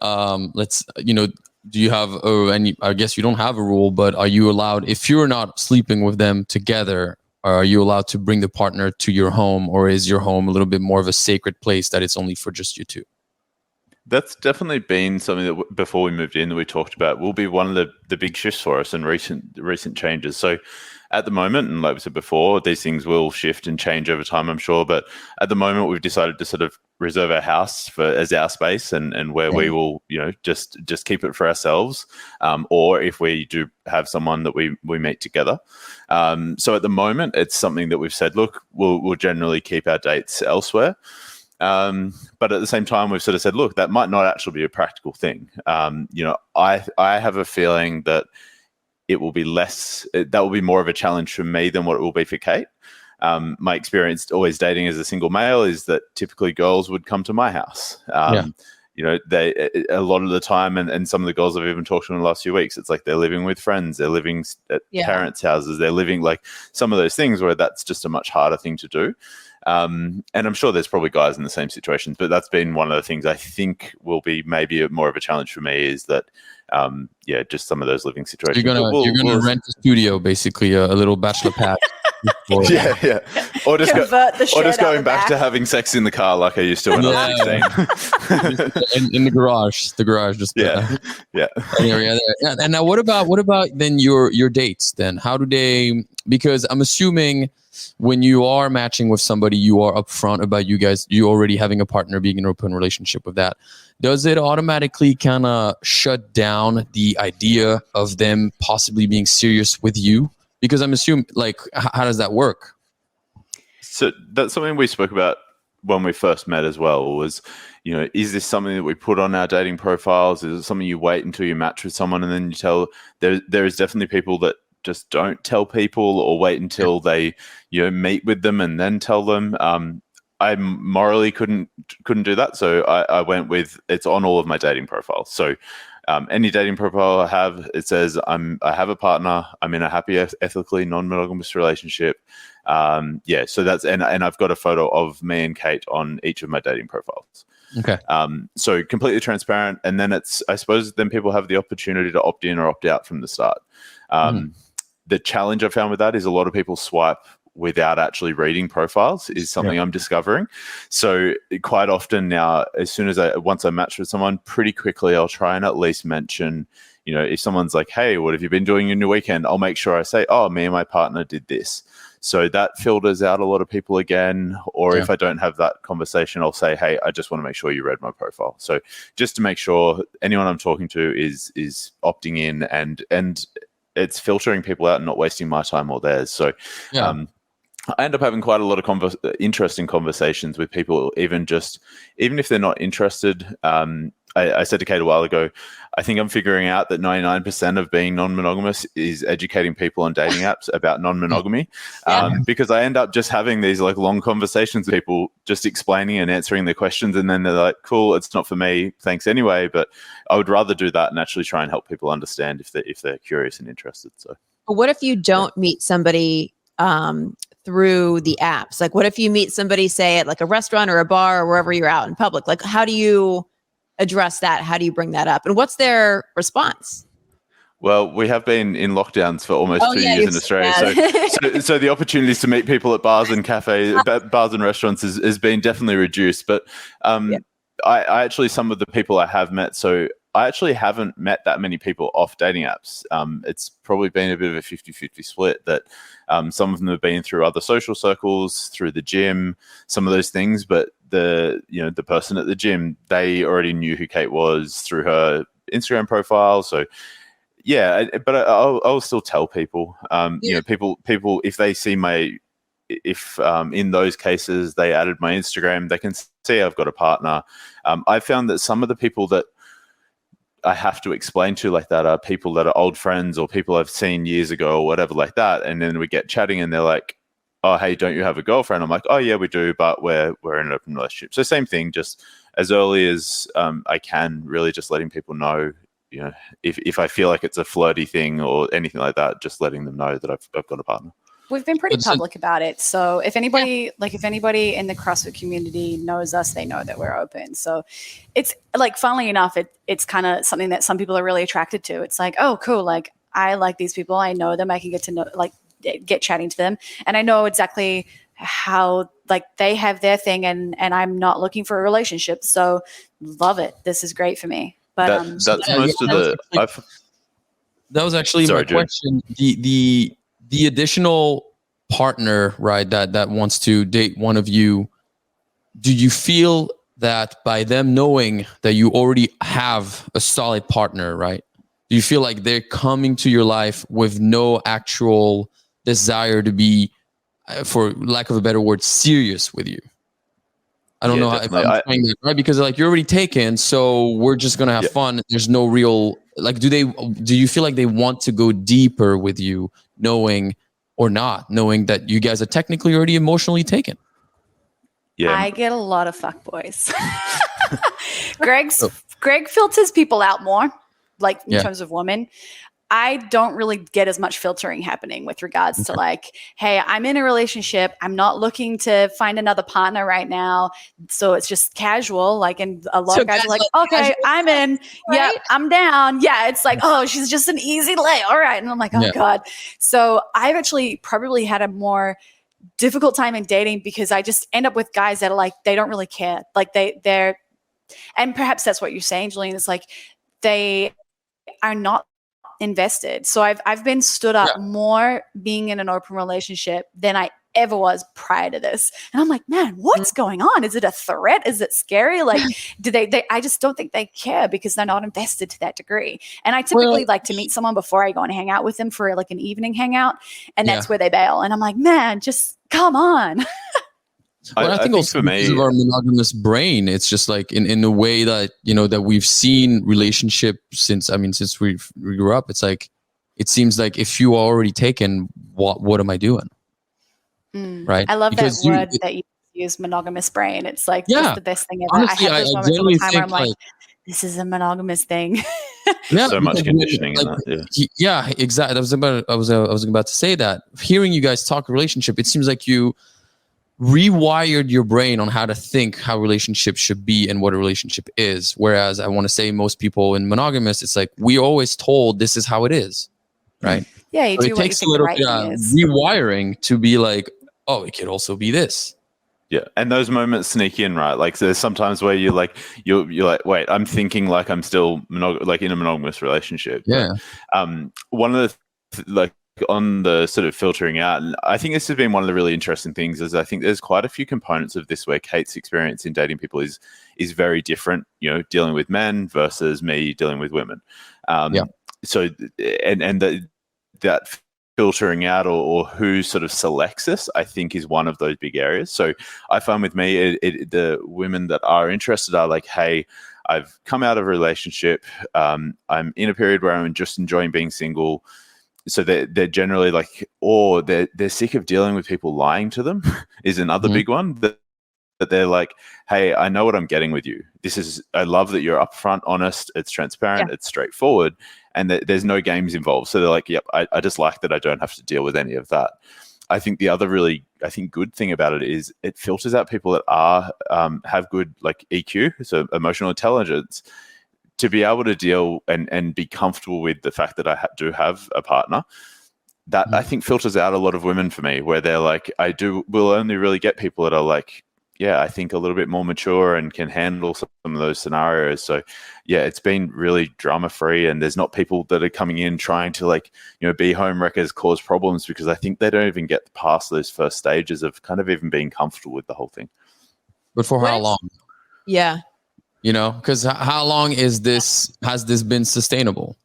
do you have, and I guess you don't have a rule, but are you allowed, if you're not sleeping with them together, are you allowed to bring the partner to your home, or is your home a little bit more of a sacred place that it's only for just you two? That's definitely been something that before we moved in that we talked about will be one of the big shifts for us and recent changes. So at the moment, and like we said before, these things will shift and change over time, I'm sure. But at the moment, we've decided to sort of reserve our house as our space and where we will, you know, just keep it for ourselves. Or if we do have someone that we meet together. So at the moment, it's something that we've said, look, we'll generally keep our dates elsewhere. But at the same time, we've sort of said, look, that might not actually be a practical thing. You know, I have a feeling that it will be that will be more of a challenge for me than what it will be for Kate. My experience always dating as a single male is that typically girls would come to my house. You know, a lot of the time, and some of the girls I've even talked to in the last few weeks, it's like they're living with friends, they're living at parents' houses, they're living like some of those things where that's just a much harder thing to do. And I'm sure there's probably guys in the same situations, but that's been one of the things I think will be maybe more of a challenge for me is that, just some of those living situations. So you're gonna rent a studio, basically a little bachelor pad. Yeah. Or just going back to having sex in the car like I used to when I was 16. in the garage. Just area there. And now what about then your dates then? How do they, because I'm assuming when you are matching with somebody, you are upfront about you already having a partner, being in an open relationship with that. Does it automatically kind of shut down the idea of them possibly being serious with you? Because I'm assuming, like, how does that work? So that's something we spoke about when we first met as well, was, you know, is this something that we put on our dating profiles? Is it something you wait until you match with someone and then you tell? There is definitely people that just don't tell people or wait until they, meet with them and then tell them. I morally couldn't do that, so I went with it's on all of my dating profiles. So any dating profile I have, it says I have a partner, I'm in a happy, ethically non-monogamous relationship. So that's and I've got a photo of me and Kate on each of my dating profiles. Okay. So completely transparent, and then I suppose then people have the opportunity to opt in or opt out from the start. The challenge I found with that is a lot of people swipe without actually reading profiles is something I'm discovering. So quite often now, as soon as once I match with someone, pretty quickly I'll try and at least mention, if someone's like, hey, what have you been doing in your weekend? I'll make sure I say, oh, me and my partner did this. So that filters out a lot of people again. Or if I don't have that conversation, I'll say, hey, I just want to make sure you read my profile. So just to make sure anyone I'm talking to is opting in and it's filtering people out and not wasting my time or theirs. So I end up having quite a lot of interesting conversations with people, even if they're not interested. I said to Kate a while ago, I think I'm figuring out that 99% of being non-monogamous is educating people on dating apps about non-monogamy, because I end up just having these like long conversations with people, just explaining and answering their questions, and then they're like, cool, it's not for me, thanks anyway. But I would rather do that and actually try and help people understand if they're curious and interested. So, but what if you don't meet somebody through the apps? Like, what if you meet somebody, say, at like a restaurant or a bar or wherever you're out in public? Like, how do you address that? How do you bring that up? And what's their response? Well, we have been in lockdowns for almost 2 years in Australia. So the opportunities to meet people at bars and cafes, bars and restaurants has been definitely reduced. But I actually, some of the people I have met, so I actually haven't met that many people off dating apps. It's probably been a bit of a 50-50 split that some of them have been through other social circles, through the gym, some of those things. But the person at the gym, they already knew who Kate was through her Instagram profile. So but I'll still tell people, people, if they see if in those cases they added my Instagram, they can see I've got a partner. I found that some of the people that I have to explain to like that are people that are old friends or people I've seen years ago or whatever like that. And then we get chatting and they're like, oh, hey, don't you have a girlfriend? I'm like, oh yeah, we do, but we're in an open relationship. So same thing, just as early as I can, really just letting people know, if I feel like it's a flirty thing or anything like that, just letting them know that I've got a partner. We've been pretty public about it. So if anybody in the CrossFit community knows us, they know that we're open. So it's like, funnily enough, it's kind of something that some people are really attracted to. It's like, oh, cool. Like, I like these people. I know them. I can get to know, like, get chatting to them. And I know exactly how, like, they have their thing and I'm not looking for a relationship. So love it. This is great for me. But that's most of the... That was actually my question. The additional partner, right, that wants to date one of you, do you feel that by them knowing that you already have a solid partner, right, do you feel like they're coming to your life with no actual desire to be, for lack of a better word, serious with you? I don't know if I'm saying that right, because like, you're already taken, so we're just gonna have fun. There's no real, like, do you feel like they want to go deeper with you, knowing that you guys are technically already emotionally taken? Yeah, I get a lot of fuckboys. Greg filters people out more, like in terms of women. I don't really get as much filtering happening with regards to like, hey, I'm in a relationship. I'm not looking to find another partner right now. So it's just casual. Like, and a lot of guys are like, okay, I'm in. Right? Yeah, I'm down. Yeah. It's like, oh, she's just an easy lay. All right. And I'm like, oh God. So I've actually probably had a more difficult time in dating because I just end up with guys that are like, they don't really care. Like they're, and perhaps that's what you're saying, Julien, is like, they are not invested. So I've been stood up more being in an open relationship than I ever was prior to this. And I'm like, man, what's going on? Is it a threat? Is it scary? Like, do they I just don't think they care because they're not invested to that degree. And I typically like to meet someone before I go and hang out with them for like an evening hangout. And that's where they bail. And I'm like, man, just come on. Well, I think also because of our monogamous brain, it's just like in a way that, that we've seen relationship since we grew up. It's like it seems like if you are already taken, what am I doing? Right? I love Because that word that you use, monogamous brain. It's like Yeah. just the best thing ever. Honestly, I have those I moments all the genuinely time where I'm think, like, this is a monogamous thing. yeah, So much because conditioning in like, that. Yeah. yeah, exactly. I was about to say that. Hearing you guys talk relationship, it seems like you rewired your brain on how to think how relationships should be and what a relationship is. Whereas I want to say most people in monogamous, it's like we always told this is how it is, right? Yeah, you So do it what you takes a think the little right thing is. rewiring to be like, oh, it could also be this. Yeah, and those moments sneak in, right? Like, so there's sometimes where you're like, wait, I'm thinking like I'm still like in a monogamous relationship. Yeah. But, one of the like on the sort of filtering out, and I think this has been one of the really interesting things. Is I think there's quite a few components of this where Kate's experience in dating people is very different. You know, dealing with men versus me dealing with women. Yeah. So and that filtering out or who sort of selects us, I think, is one of those big areas. So I find with me, the women that are interested are like, hey, I've come out of a relationship. I'm in a period where I'm just enjoying being single. So they're generally like, or they're sick of dealing with people lying to them is another big one. That they're like, hey, I know what I'm getting with you. I love that you're upfront, honest, it's transparent, it's straightforward, and there's no games involved. So they're like, yep, I just like that I don't have to deal with any of that. I think the other really, good thing about it is it filters out people that are have good like EQ, so emotional intelligence, to be able to deal and be comfortable with the fact that I do have a partner. That I think filters out a lot of women for me, where they're like, will only really get people that are like, yeah, I think a little bit more mature and can handle some of those scenarios. So yeah, it's been really drama free, and there's not people that are coming in trying to like, be home wreckers, cause problems, because I think they don't even get past those first stages of kind of even being comfortable with the whole thing. But for how long? Yeah. Because how long has this been sustainable?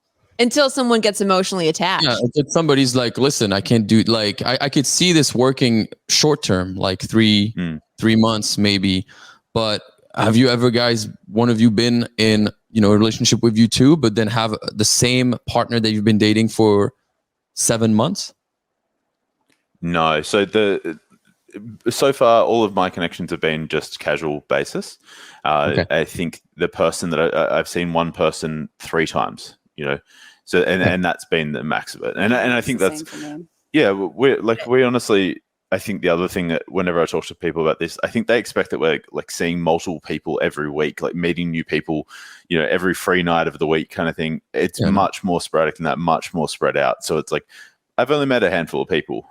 Until someone gets emotionally attached. Yeah, if somebody's like, listen, I can't do, like, I could see this working short term, like 3 months maybe. But have you ever, guys, one of you been in, a relationship with you two, but then have the same partner that you've been dating for 7 months? No. So far, all of my connections have been just casual basis. Okay. I think the person that I've seen one person 3 times, so and that's been the max of it. And I think that's, yeah, we honestly, I think the other thing that whenever I talk to people about this, I think they expect that we're like seeing multiple people every week, like meeting new people, every free night of the week kind of thing. It's much more sporadic than that, much more spread out. So it's like, I've only met a handful of people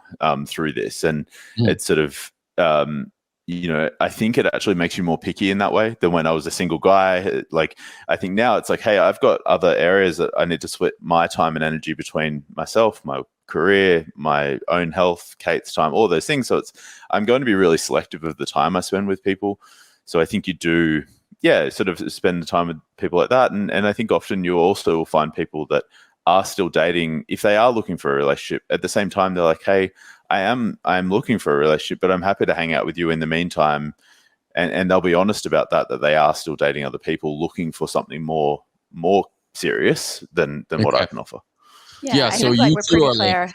through this, and it's sort of, I think it actually makes you more picky in that way than when I was a single guy. Like, I think now it's like, hey, I've got other areas that I need to split my time and energy between myself, my career, my own health, Kate's time, all those things. So I'm going to be really selective of the time I spend with people. So I think you do, sort of spend the time with people like that. And I think often you also will find people that are still dating, if they are looking for a relationship, at the same time they're like, hey, I am looking for a relationship, but I'm happy to hang out with you in the meantime. And they'll be honest about that they are still dating other people, looking for something more serious than what I can offer. Yeah, so I think, you we're two pretty are clear.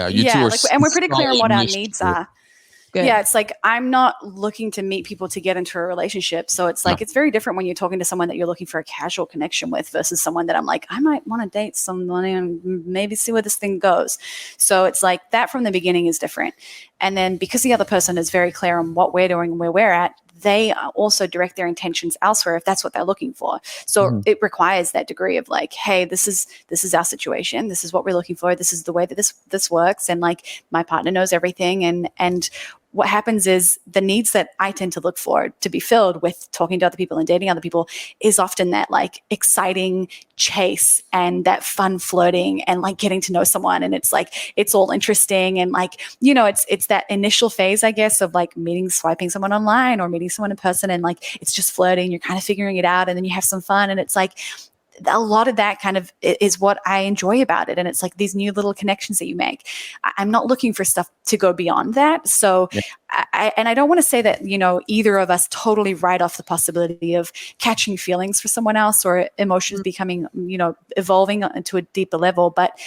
you two are, and we're pretty clear on what our solid needs are. Good. Yeah, it's like I'm not looking to meet people to get into a relationship. So it's like it's very different when you're talking to someone that you're looking for a casual connection with versus someone that I'm like, I might want to date someone and maybe see where this thing goes. So it's like that from the beginning is different. And then because the other person is very clear on what we're doing and where we're at, they also direct their intentions elsewhere if that's what they're looking for. So it requires that degree of like, hey, this is our situation. This is what we're looking for. This is the way that this works. And like my partner knows everything. And what happens is the needs that I tend to look for to be filled with talking to other people and dating other people is often that like exciting chase and that fun flirting and like getting to know someone. And it's like, it's all interesting. And like, it's that initial phase, I guess, of like swiping someone online or meeting someone in person. And like, it's just flirting. You're kind of figuring it out. And then you have some fun. And it's like, a lot of that kind of is what I enjoy about it. And it's like these new little connections that you make. I'm not looking for stuff to go beyond that. So I don't want to say that, either of us totally write off the possibility of catching feelings for someone else or emotions becoming, evolving to a deeper level. But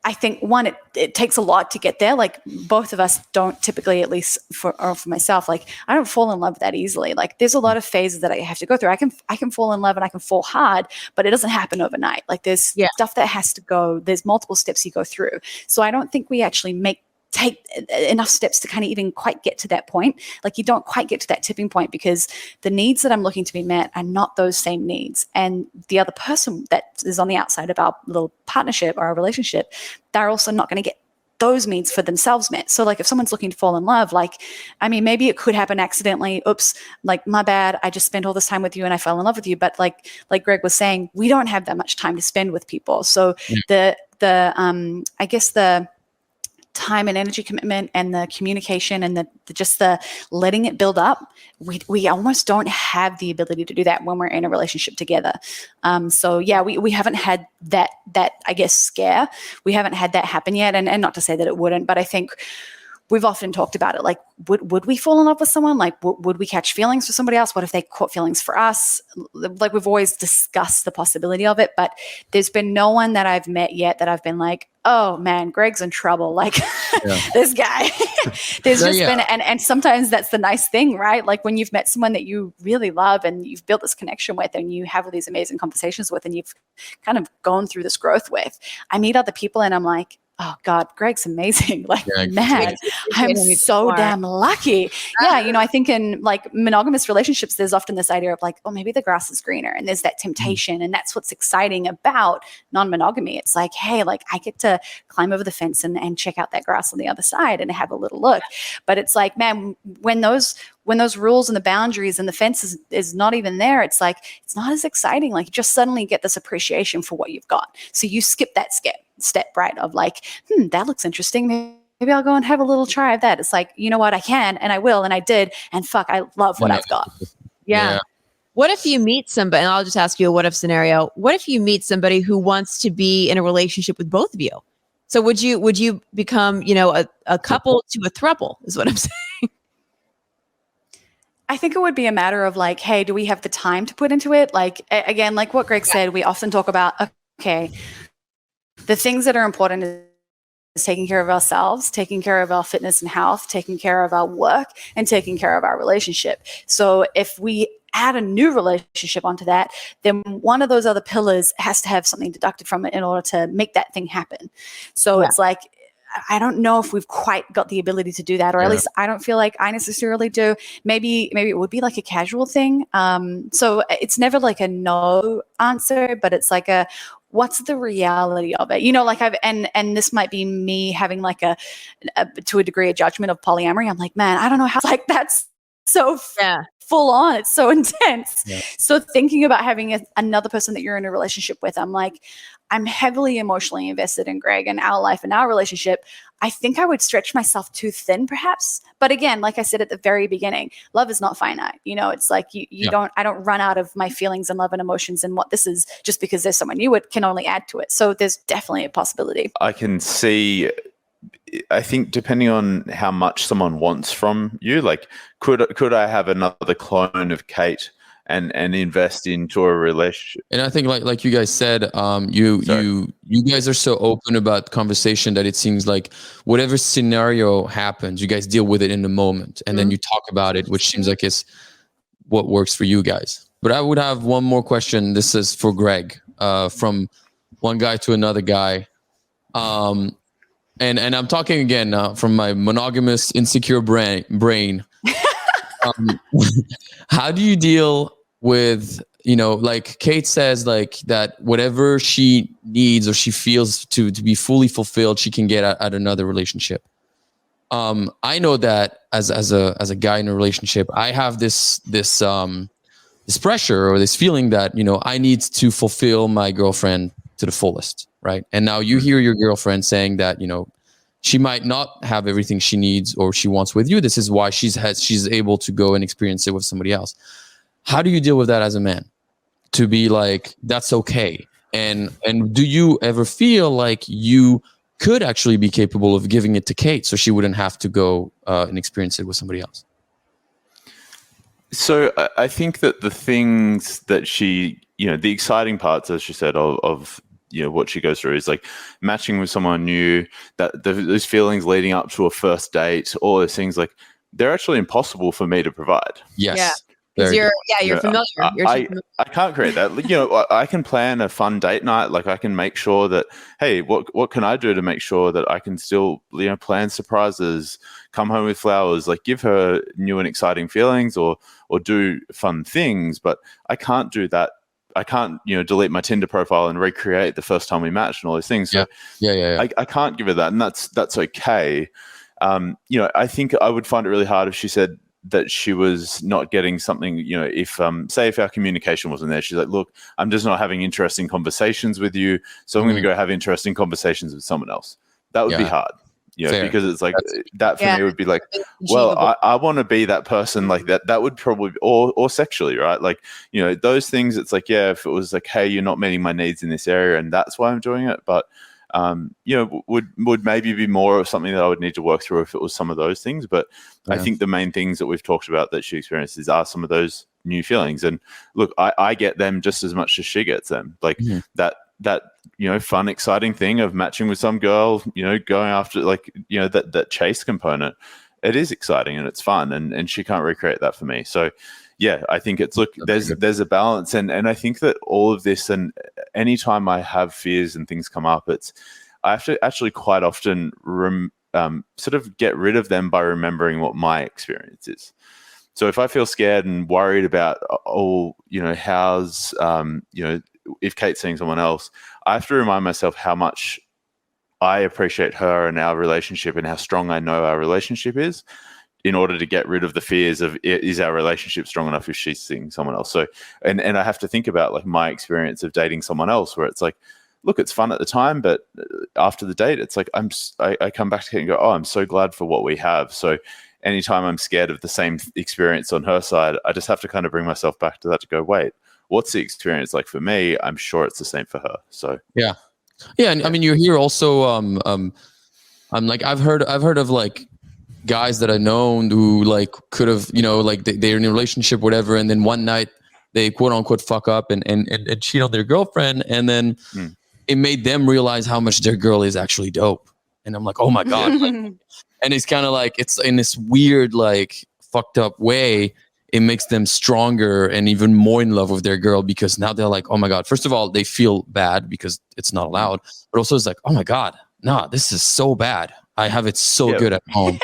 I think one, it takes a lot to get there. Like both of us don't typically, at least for myself, like I don't fall in love that easily. Like there's a lot of phases that I have to go through. I can fall in love and I can fall hard, but it doesn't happen overnight. Like there's stuff that has to go. There's multiple steps you go through. So I don't think we actually take enough steps to kind of even quite get to that point. Like you don't quite get to that tipping point because the needs that I'm looking to be met are not those same needs. And the other person that is on the outside of our little partnership or our relationship, they're also not going to get those needs for themselves met. So like if someone's looking to fall in love, maybe it could happen accidentally. Oops, like my bad. I just spent all this time with you and I fell in love with you. But like Greg was saying, we don't have that much time to spend with people. So I guess the time and energy commitment and the communication and the letting it build up, we almost don't have the ability to do that when we're in a relationship together. So yeah, we haven't had that I guess scare. We haven't had that happen yet, and not to say that it wouldn't, but I think we've often talked about it. Like, would we fall in love with someone? Like, would we catch feelings for somebody else? What if they caught feelings for us? Like, we've always discussed the possibility of it, but there's been no one that I've met yet that I've been like, oh man, Greg's in trouble. Like this guy, there's just been, and sometimes that's the nice thing, right? Like when you've met someone that you really love and you've built this connection with and you have all these amazing conversations with and you've kind of gone through this growth with, I meet other people and I'm like, oh God, Greg's amazing. Like, man, I'm so damn lucky. Yeah. I think in like monogamous relationships, there's often this idea of like, oh, maybe the grass is greener and there's that temptation. And that's what's exciting about non-monogamy. It's like, hey, like I get to climb over the fence and check out that grass on the other side and have a little look. But it's like, man, when those rules and the boundaries and the fence is not even there, it's like, it's not as exciting. Like you just suddenly get this appreciation for what you've got. So you skip that step, right? Of like, that looks interesting. Maybe I'll go and have a little try of that. It's like, you know what? I can, and I will, and I did. And fuck, I love what I've got. Yeah. What if you meet somebody, and I'll just ask you a what if scenario. What if you meet somebody who wants to be in a relationship with both of you? So would you become, a couple to a throuple is what I'm saying. I think it would be a matter of like, hey, do we have the time to put into it? Like, again, like what Greg said, we often talk about, okay, the things that are important is taking care of ourselves, taking care of our fitness and health, taking care of our work, and taking care of our relationship. So if we add a new relationship onto that, then one of those other pillars has to have something deducted from it in order to make that thing happen. So it's like, I don't know if we've quite got the ability to do that, or at least I don't feel like I necessarily do. Maybe it would be like a casual thing. So it's never like a no answer, but it's like what's the reality of it? Like and this might be me having like to a degree, a judgment of polyamory. I'm like, man, I don't know how, like that's so full on. It's so intense. Yeah. So thinking about having another person that you're in a relationship with, I'm like, I'm heavily emotionally invested in Greg and our life and our relationship. I think I would stretch myself too thin perhaps. But again, like I said at the very beginning, love is not finite. It's like I don't run out of my feelings and love and emotions and what this is just because there's someone new. It can only add to it. So there's definitely a possibility. I can see, I think depending on how much someone wants from you, like could I have another clone of Kate and invest into a relationship? And I think like you guys said, you guys are so open about conversation that it seems like whatever scenario happens, you guys deal with it in the moment and then you talk about it, which seems like it's what works for you guys. But I would have one more question. This is for Greg, from one guy to another guy. And I'm talking again from my monogamous, insecure brain. How do you deal with, like Kate says, like that whatever she needs or she feels to be fully fulfilled, she can get at another relationship. I know that as a guy in a relationship, I have this pressure or this feeling that, I need to fulfill my girlfriend to the fullest. Right. And now you hear your girlfriend saying that, she might not have everything she needs or she wants with you. This is why she's able to go and experience it with somebody else. How do you deal with that as a man? to be like, that's okay? And do you ever feel like you could actually be capable of giving it to Kate so she wouldn't have to go and experience it with somebody else? So I think that the things that she, the exciting parts, as she said, of what she goes through is like matching with someone new, that those feelings leading up to a first date, all those things, like they're actually impossible for me to provide. Yes. Yeah. Because you're familiar. I can't create that. I can plan a fun date night. Like I can make sure that, hey, what can I do to make sure that I can still, plan surprises, come home with flowers, like give her new and exciting feelings or do fun things. But I can't do that. I can't, delete my Tinder profile and recreate the first time we matched and all those things. So yeah. I can't give her that, and that's okay. I think I would find it really hard if she said that she was not getting something, if if our communication wasn't there, she's like, look, I'm just not having interesting conversations with you, so I'm going to go have interesting conversations with someone else. That would be hard, because it's like that for me would be like, well, I want to be that person like that. That would probably, or sexually, right? Like, those things, it's like, if it was like, hey, you're not meeting my needs in this area and that's why I'm doing it. But would maybe be more of something that I would need to work through if it was some of those things. But I think the main things that we've talked about that she experiences are some of those new feelings. And look, I get them just as much as she gets them. Like that fun, exciting thing of matching with some girl, going after that chase component. It is exciting and it's fun, and she can't recreate that for me. So yeah, I think it's there's a balance, and I think that all of this, and anytime I have fears and things come up, I have to actually quite often sort of get rid of them by remembering what my experience is. So if I feel scared and worried about how's if Kate's seeing someone else, I have to remind myself how much I appreciate her and our relationship and how strong I know our relationship is, in order to get rid of the fears of, is our relationship strong enough if she's seeing someone else? So, and I have to think about like my experience of dating someone else, where it's like, look, it's fun at the time, but after the date, it's like, I come back to it and go, oh, I'm so glad for what we have. So anytime I'm scared of the same experience on her side, I just have to kind of bring myself back to that to go, wait, what's the experience like for me? I'm sure it's the same for her. So yeah. And I mean, you're here also, I'm like, I've heard of like guys that I know who like could have, like they're in a relationship, whatever, and then one night they quote unquote fuck up and cheat on their girlfriend, and then it made them realize how much their girl is actually dope. And I'm like, oh my God. And it's kind of like, it's in this weird, like fucked up way, it makes them stronger and even more in love with their girl, because now they're like, oh my God, first of all, they feel bad because it's not allowed, but also it's like, oh my God, nah, this is so bad. I have it so good at home.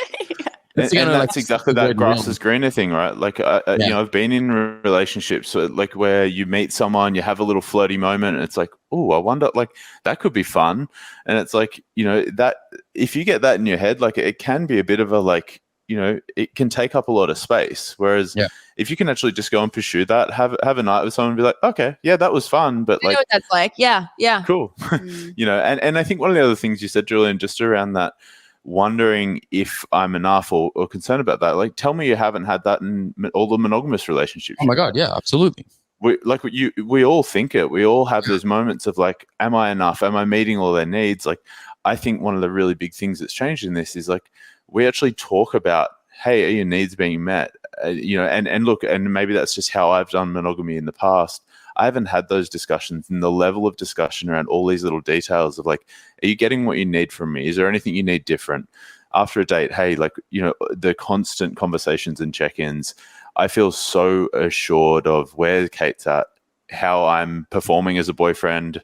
And that's exactly that grass is greener thing, right? Like, I've been in relationships like where you meet someone, you have a little flirty moment, and it's like, oh, I wonder, like that could be fun. And it's like, that if you get that in your head, like it can be a bit of a like, it can take up a lot of space. Whereas if you can actually just go and pursue that, have a night with someone and be like, okay, yeah, that was fun, but like, what that's like. Yeah. Cool. And I think one of the other things you said, Julien, just around that, wondering if I'm enough or concerned about that. Like, tell me you haven't had that in all the monogamous relationships. Oh my God. Yeah, absolutely. We all think it. We all have those moments of like, am I enough? Am I meeting all their needs? Like, I think one of the really big things that's changed in this is like, we actually talk about, hey, are your needs being met? And look, and maybe that's just how I've done monogamy in the past. I haven't had those discussions, and the level of discussion around all these little details of like, are you getting what you need from me? Is there anything you need different? After a date, hey, like, the constant conversations and check-ins, I feel so assured of where Kate's at, how I'm performing as a boyfriend,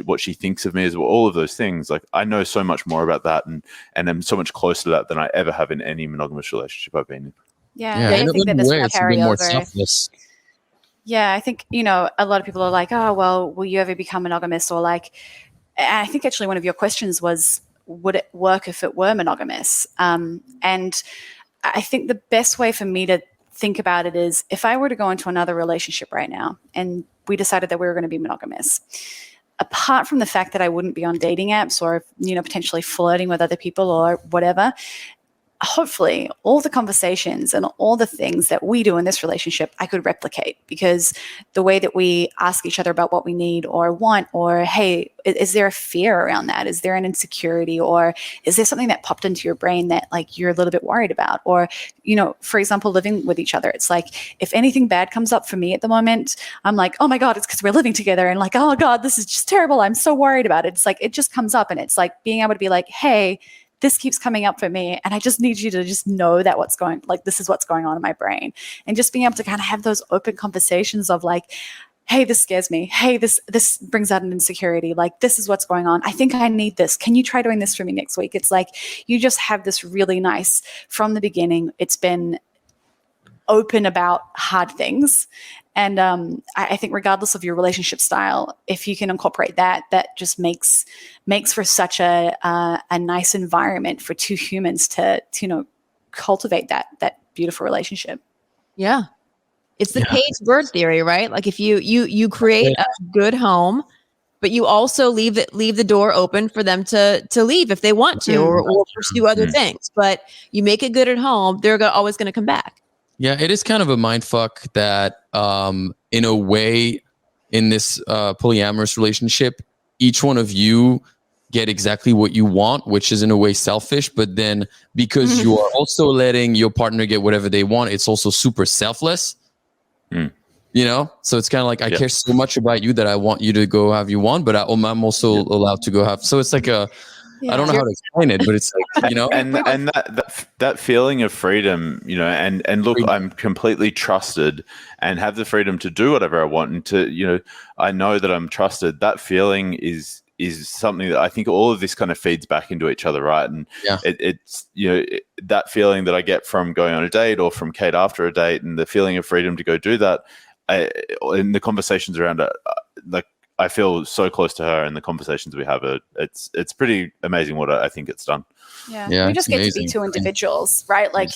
what she thinks of me as well, all of those things. Like, I know so much more about that, and I'm so much closer to that than I ever have in any monogamous relationship I've been in. Yeah, I think that this will carry over. Selfless. Yeah, I think, a lot of people are like, oh, well, will you ever become monogamous? Or like, I think actually one of your questions was, would it work if it were monogamous? And I think the best way for me to think about it is, if I were to go into another relationship right now and we decided that we were going to be monogamous, apart from the fact that I wouldn't be on dating apps or, potentially flirting with other people or whatever, hopefully all the conversations and all the things that we do in this relationship, I could replicate, because the way that we ask each other about what we need or want, or, hey, is there a fear around that? Is there an insecurity, or is there something that popped into your brain that like you're a little bit worried about? Or, you know, for example, living with each other, it's like, if anything bad comes up for me at the moment, I'm like, oh my God, it's because we're living together, and like, oh God, this is just terrible. I'm so worried about it. It's like, it just comes up, and it's like being able to be like, hey, this keeps coming up for me, and I just need you to just know that this is what's going on in my brain. And just being able to kind of have those open conversations of like, hey, this scares me. Hey, this brings out an insecurity. Like, this is what's going on. I think I need this. Can you try doing this for me next week? It's like, you just have this really nice, from the beginning, it's been open about hard things. And I think regardless of your relationship style, if you can incorporate that just makes for such a nice environment for two humans to you know, cultivate that beautiful relationship. Yeah. It's the cage bird theory, right? Like if you create a good home, but you also leave the door open for them to leave if they want to, or pursue other things. But you make it good at home, they're always going to come back. Yeah, it is kind of a mind fuck that in a way, in this polyamorous relationship, each one of you get exactly what you want, which is in a way selfish. But then because you are also letting your partner get whatever they want, it's also super selfless. You know? So it's kind of like, I care so much about you that I want you to go have you want, but I'm also allowed to go have. So it's like I don't know how to explain it, but it's like, you know, and that feeling of freedom, you know, and look, I'm completely trusted and have the freedom to do whatever I want, and to, you know, I know that I'm trusted. That feeling is something that I think all of this kind of feeds back into each other, right? And it's, you know, that feeling that I get from going on a date, or from Kate after a date, and the feeling of freedom to go do that, in the conversations around it, like, I feel so close to her, and the conversations we have, it's pretty amazing what I think it's done. Yeah, we just get to be two individuals, right? Like,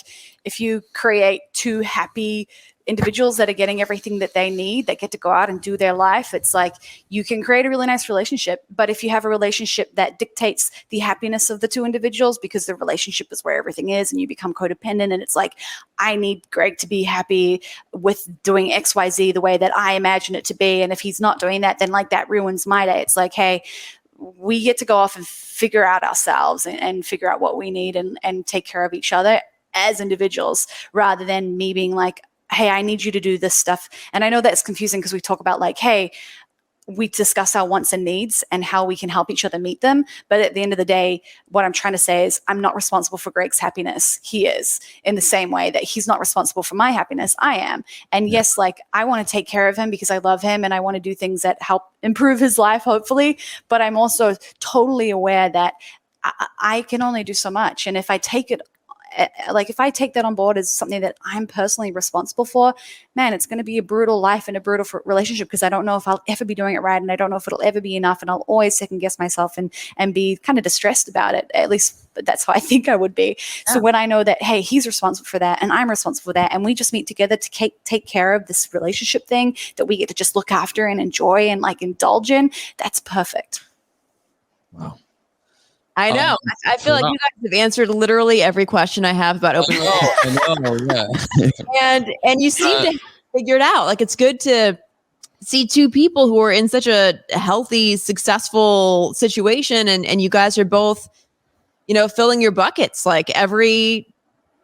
if you create two happy individuals that are getting everything that they need, that get to go out and do their life, it's like you can create a really nice relationship. But if you have a relationship that dictates the happiness of the two individuals, because the relationship is where everything is, and you become codependent, and it's like, I need Greg to be happy with doing XYZ the way that I imagine it to be, and if he's not doing that, then like that ruins my day. It's like, hey, we get to go off and figure out ourselves and figure out what we need, and take care of each other as individuals, rather than me being like, hey, I need you to do this stuff. And I know that's confusing, because we talk about like, hey, we discuss our wants and needs and how we can help each other meet them. But at the end of the day, what I'm trying to say is, I'm not responsible for Greg's happiness. He is, in the same way that he's not responsible for my happiness. I am. And yes, like, I want to take care of him because I love him, and I want to do things that help improve his life, hopefully. But I'm also totally aware that I can only do so much. And if I take that on board as something that I'm personally responsible for, man, it's going to be a brutal life and a brutal relationship, because I don't know if I'll ever be doing it right, and I don't know if it'll ever be enough, and I'll always second guess myself and be kind of distressed about it. At least that's how I think I would be. Yeah. So when I know that, hey, he's responsible for that, and I'm responsible for that, and we just meet together to take care of this relationship thing that we get to just look after and enjoy and like indulge in, that's perfect. Wow. I know. I feel like you guys have answered literally every question I have about open I know, yeah. and you seem to have figured out. Like, it's good to see two people who are in such a healthy, successful situation, and you guys are both, you know, filling your buckets like every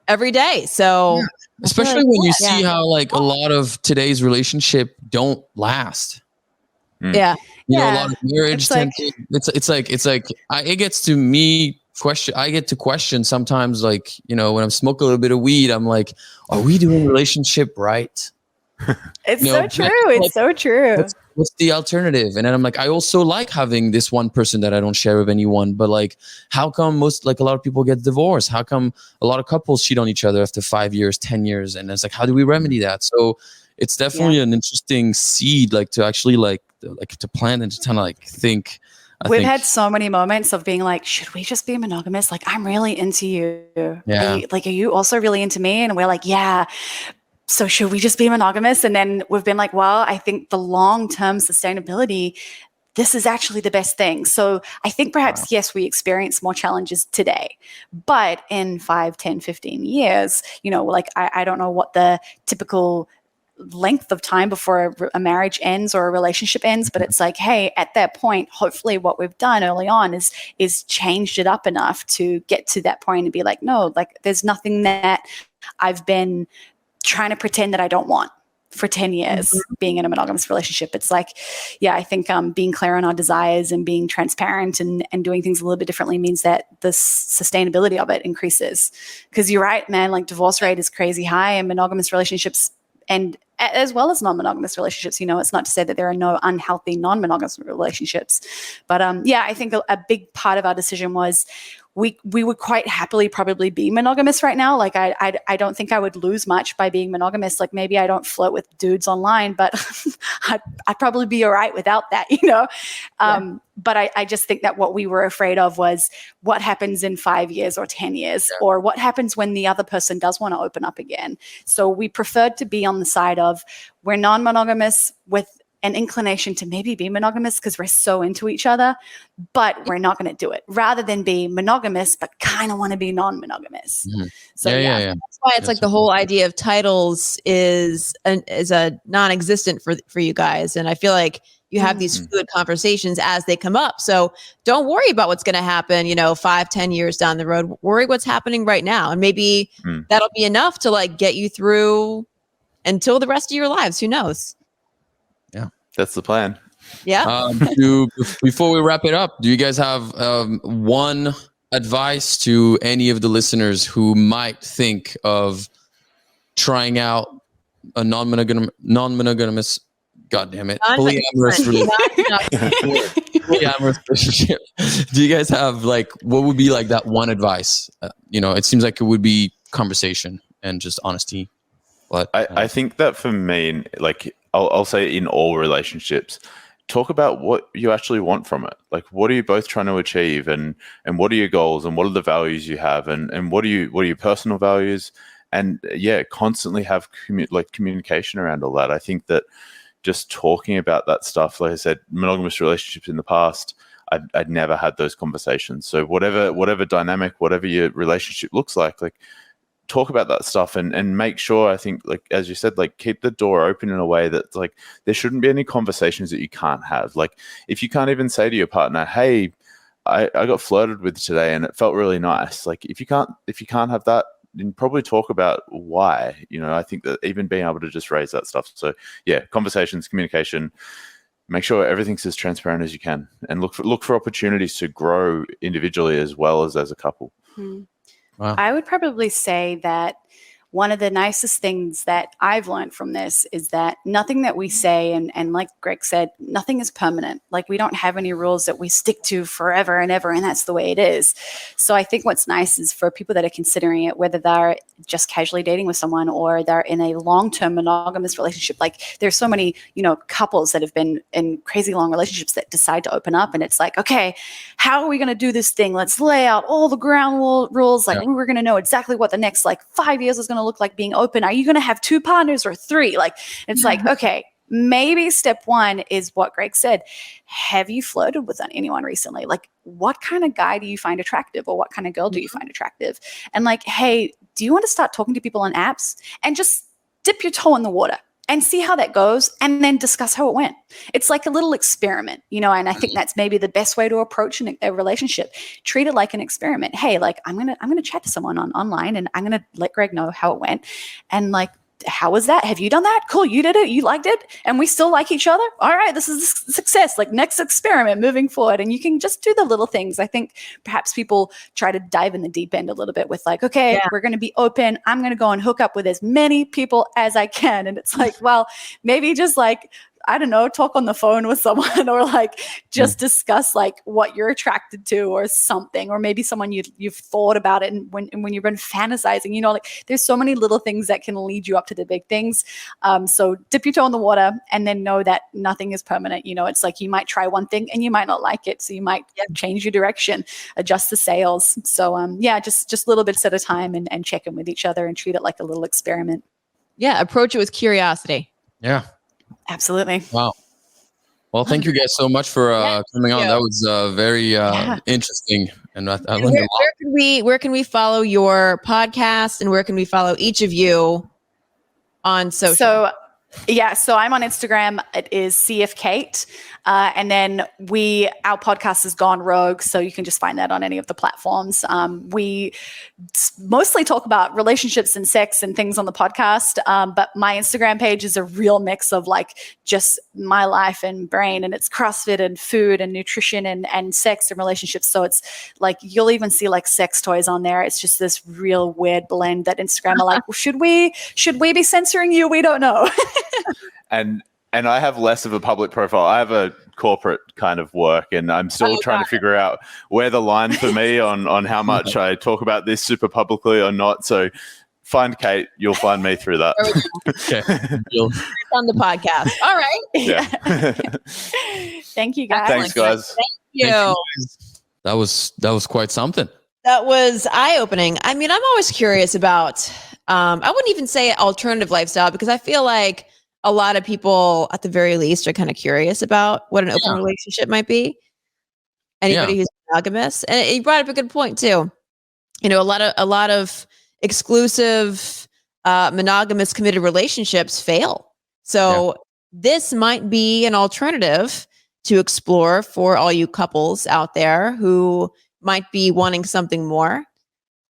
day. So especially when you see how like a lot of today's relationship don't last. Yeah. You know, a lot of marriage it's like it gets to me question. I get to question sometimes, like, you know, when I'm smoking a little bit of weed, I'm like, are we doing relationship right? It's so true. It's so true. What's the alternative? And then I'm like, I also like having this one person that I don't share with anyone, but like, how come a lot of people get divorced? How come a lot of couples cheat on each other after 5 years, 10 years? And it's like, how do we remedy that? So it's definitely an interesting seed, like, to actually like to plant and to kind of like think. We've had so many moments of being like, should we just be monogamous? Like, I'm really into you. Yeah. Are you also really into me? And we're like, yeah. So should we just be monogamous? And then we've been like, well, I think the long-term sustainability, this is actually the best thing. So I think perhaps, yes, we experience more challenges today, but in 5, 10, 15 years, like I don't know what the typical length of time before a marriage ends or a relationship ends, but it's like, hey, at that point, hopefully what we've done early on is changed it up enough to get to that point and be like, no, like there's nothing that I've been trying to pretend that I don't want for 10 years being in a monogamous relationship. It's like, yeah, I think being clear on our desires and being transparent and doing things a little bit differently means that the sustainability of it increases. Because you're right, man, like divorce rate is crazy high in monogamous relationships, and as well as non-monogamous relationships. It's not to say that there are no unhealthy non-monogamous relationships, but yeah, I think a big part of our decision was we would quite happily probably be monogamous right now. Like I don't think I would lose much by being monogamous. Like maybe I don't flirt with dudes online, but I'd probably be all right without that, But I just think that what we were afraid of was what happens in 5 years or 10 years, or what happens when the other person does want to open up again. So we preferred to be on the side of we're non-monogamous with an inclination to maybe be monogamous because we're so into each other, but we're not going to do it, rather than be monogamous but kind of want to be non-monogamous. So yeah. That's why it's like the whole idea of titles is a non-existent for you guys. And I feel like you have these fluid conversations as they come up. So don't worry about what's going to happen, 5, 10 years down the road. Worry what's happening right now. And maybe that'll be enough to like get you through until the rest of your lives. Who knows? Yeah, that's the plan. Yeah. Before we wrap it up, do you guys have one advice to any of the listeners who might think of trying out a non-monogamous, God damn it, polyamorous relationship? Do you guys have like, what would be like that one advice? It seems like it would be conversation and just honesty. But I think that for me, like I'll say in all relationships, talk about what you actually want from it. Like, what are you both trying to achieve, and what are your goals, and what are the values you have, and what are your personal values, and constantly have communication around all that. I think that just talking about that stuff, like I said, monogamous relationships in the past, I'd never had those conversations. So whatever dynamic, whatever your relationship looks like talk about that stuff and make sure, I think, like, as you said, like keep the door open in a way that like there shouldn't be any conversations that you can't have. Like if you can't even say to your partner, hey, I got flirted with today and it felt really nice. Like if you can't have that, then probably talk about why. I think that even being able to just raise that stuff. So yeah, conversations, communication, make sure everything's as transparent as you can, and look for opportunities to grow individually as well as a couple. Wow. I would probably say that one of the nicest things that I've learned from this is that nothing that we say, and like Greg said, nothing is permanent. Like we don't have any rules that we stick to forever and ever, and that's the way it is. So I think what's nice is for people that are considering it, whether they're just casually dating with someone or they're in a long-term monogamous relationship, like there's so many, couples that have been in crazy long relationships that decide to open up, and it's like, okay, how are we going to do this thing? Let's lay out all the ground rules. Like we're going to know exactly what the next 5 years is going to look like being open. Are you going to have 2 partners or 3? Like it's like, okay, maybe step 1 is what Greg said. Have you flirted with anyone recently? Like what kind of guy do you find attractive, or what kind of girl do you find attractive? And like, hey, do you want to start talking to people on apps and just dip your toe in the water and see how that goes, and then discuss how it went? It's like a little experiment, and I think that's maybe the best way to approach a relationship. Treat it like an experiment. Hey, like I'm gonna chat to someone online, and I'm gonna let Greg know how it went, and like, how was that? Have you done that? Cool, you did it, you liked it, and we still like each other. All right, this is a success. Like next experiment moving forward, and you can just do the little things. I think perhaps people try to dive in the deep end a little bit with like, okay, we're going to be open. I'm going to go and hook up with as many people as I can, and it's like, well, maybe just like, I don't know, talk on the phone with someone, or like just discuss like what you're attracted to or something, or maybe someone you've thought about it, and when you've been fantasizing, like there's so many little things that can lead you up to the big things. So dip your toe in the water, and then know that nothing is permanent. It's like you might try one thing and you might not like it, so you might change your direction, adjust the sails. So just little bits at a time, and check in with each other and treat it like a little experiment. Yeah, approach it with curiosity. Yeah. Absolutely. Wow. Well, thank you guys so much for Yeah, coming on. you. That was very Yeah. interesting, and I And learned a lot. where can we follow your podcast, and where can we follow each of you on social? So I'm on Instagram. It is CF Kate. And then our podcast has gone rogue. So you can just find that on any of the platforms. We mostly talk about relationships and sex and things on the podcast. But my Instagram page is a real mix of like just my life and brain, and it's CrossFit and food and nutrition and sex and relationships. So it's like, you'll even see like sex toys on there. It's just this real weird blend that Instagram are like, well, should we be censoring you? We don't know. And I have less of a public profile. I have a corporate kind of work, and I'm still trying to figure out where the line for me on how much I talk about this super publicly or not. So find Kate, you'll find me through that. Okay. On the podcast. All right. Yeah. Thank you, guys. Thanks, guys. Thank you. That was quite something. That was eye-opening. I mean, I'm always curious about, I wouldn't even say alternative lifestyle, because I feel like a lot of people at the very least are kind of curious about what an open relationship might be. Anybody who's monogamous. And you brought up a good point too. You know, a lot of exclusive monogamous committed relationships fail. So this might be an alternative to explore for all you couples out there who might be wanting something more.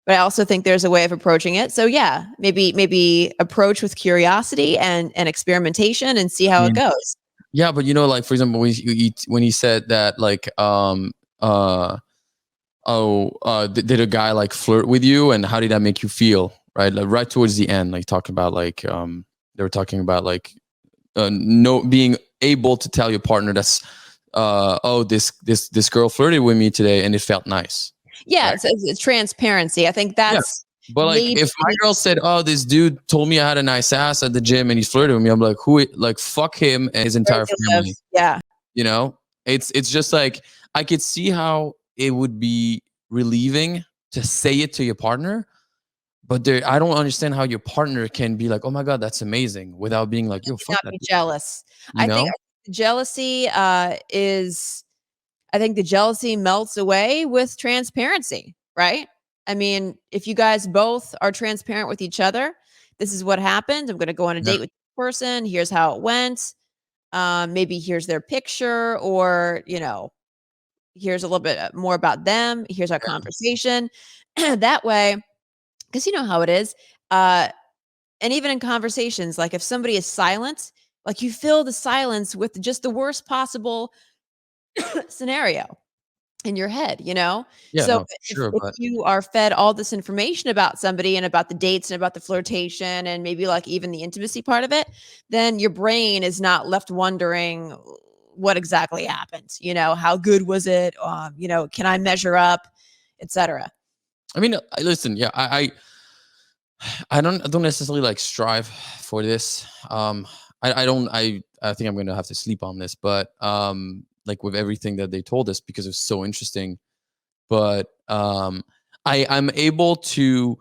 But I also think there's a way of approaching it. So yeah, maybe approach with curiosity and experimentation and see how it goes. Yeah, but you know, like for example, when he said that, like, did a guy like flirt with you, and how did that make you feel? Right, like right towards the end, like talking about like they were talking about like no being able to tell your partner that's this girl flirted with me today and it felt nice. Yeah, right? it's transparency. I think that's. But like, if my girl said, "Oh, this dude told me I had a nice ass at the gym and he's flirting with me," I'm like, "Who? Like, fuck him and his entire family." Yeah, you know, it's just like I could see how it would be relieving to say it to your partner, but I don't understand how your partner can be like, "Oh my god, that's amazing," without being like, "Yo, fuck not that." be jealous. You know? Think jealousy is. I think the jealousy melts away with transparency, right? I mean, if you guys both are transparent with each other, this is what happened. I'm going to go on a date with this person. Here's how it went. Maybe here's their picture, or, you know, here's a little bit more about them. Here's our conversation. That way, because you know how it is. And even in conversations, like if somebody is silent, like you fill the silence with just the worst possible scenario in your head, you know? Yeah, So no, sure, if you are fed all this information about somebody and about the dates and about the flirtation and maybe like even the intimacy part of it, then your brain is not left wondering what exactly happened. You know, how good was it? You know, can I measure up, etc. I mean, listen, yeah, I don't necessarily like strive for this. I think I'm gonna have to sleep on this, but like with everything that they told us, because it's so interesting. But I'm able to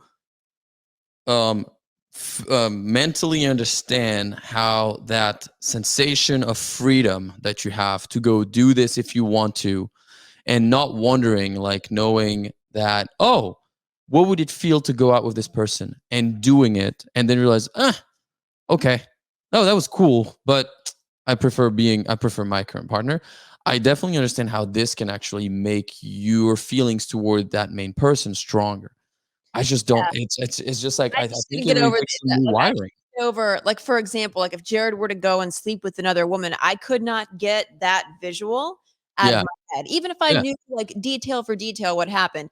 mentally understand how that sensation of freedom that you have to go do this if you want to, and not wondering, like knowing that, oh, what would it feel to go out with this person, and doing it and then realize, okay, no, that was cool, but I prefer my current partner. I definitely understand how this can actually make your feelings toward that main person stronger. I just don't. It's just like I think it really takes some new wiring. Over, like, for example, like if Jared were to go and sleep with another woman, I could not get that visual out of my head, even if I knew like detail for detail what happened.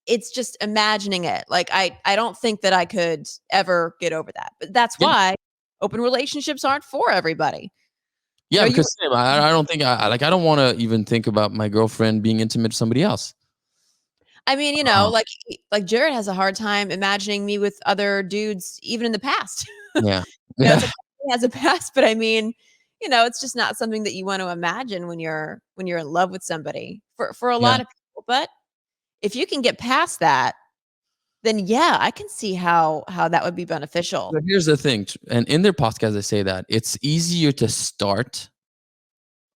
It's just imagining it. Like I don't think that I could ever get over that. But that's why open relationships aren't for everybody. Yeah, because I don't think I don't want to even think about my girlfriend being intimate with somebody else. I mean, you know, like Jared has a hard time imagining me with other dudes, even in the past. Yeah, You know, he has a past, but I mean, you know, it's just not something that you want to imagine when you're in love with somebody. For a lot of people, but if you can get past that, then yeah, I can see how that would be beneficial. But here's the thing, and in their podcast they say that it's easier to start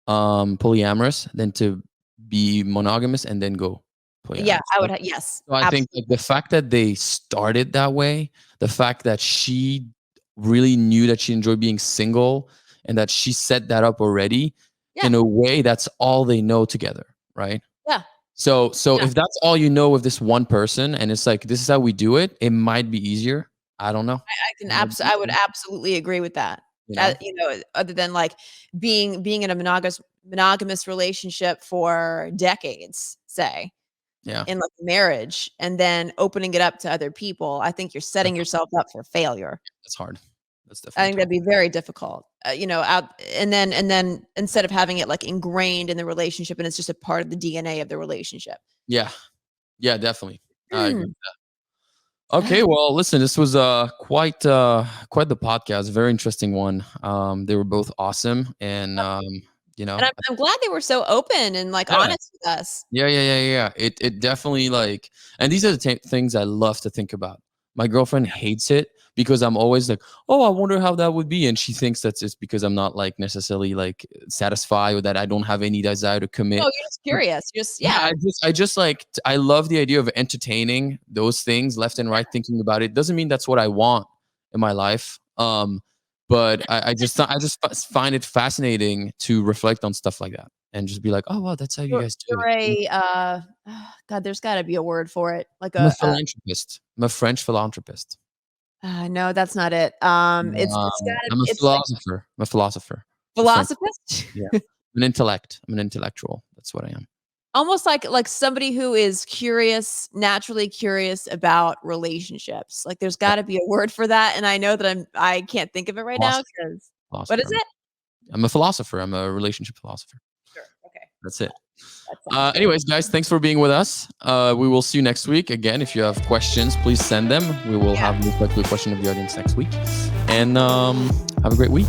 polyamorous than to be monogamous and then go polyamorous. Yeah, I would. Yes. So I think like the fact that they started that way, the fact that she really knew that she enjoyed being single and that she set that up already, in a way, that's all they know together, right? Yeah. So if that's all you know with this one person, and it's like, this is how we do it, it might be easier. I don't know. I would absolutely agree with that. Other than like being in a monogamous relationship for decades, say, in like marriage, and then opening it up to other people, I think you're setting yourself up for failure. That's hard. That's I definitely think that'd be very difficult. And then instead of having it like ingrained in the relationship, and it's just a part of the DNA of the relationship. Yeah, definitely. I agree with that. Okay, well, listen, this was quite the podcast. Very interesting one. They were both awesome, and and I'm glad they were so open and like honest with us. Yeah. It definitely like, and these are the things I love to think about. My girlfriend hates it because I'm always like, oh, I wonder how that would be, and she thinks that's just because I'm not like necessarily like satisfied with that. I don't have any desire to commit. Oh, you're just curious. I just like, I love the idea of entertaining those things left and right, thinking about it. Doesn't mean that's what I want in my life. But I just find it fascinating to reflect on stuff like that and just be like, oh, wow, that's how you guys do it. God, there's got to be a word for it. Like I'm a philanthropist. I'm a French philanthropist. No, that's not it. It's gotta. I'm a philosopher. Like, I'm a philosopher. Philosophist? Yeah. I'm an intellect. I'm an intellectual. That's what I am. Almost like somebody who is naturally curious about relationships. Like there's got to be a word for that, and I know that I can't think of it right now. What is it? I'm a philosopher. I'm a relationship philosopher. Sure. Okay. That's it. Anyways, guys, thanks for being with us. We will see you next week. Again, if you have questions, please send them. We will have a question of the audience next week. And have a great week.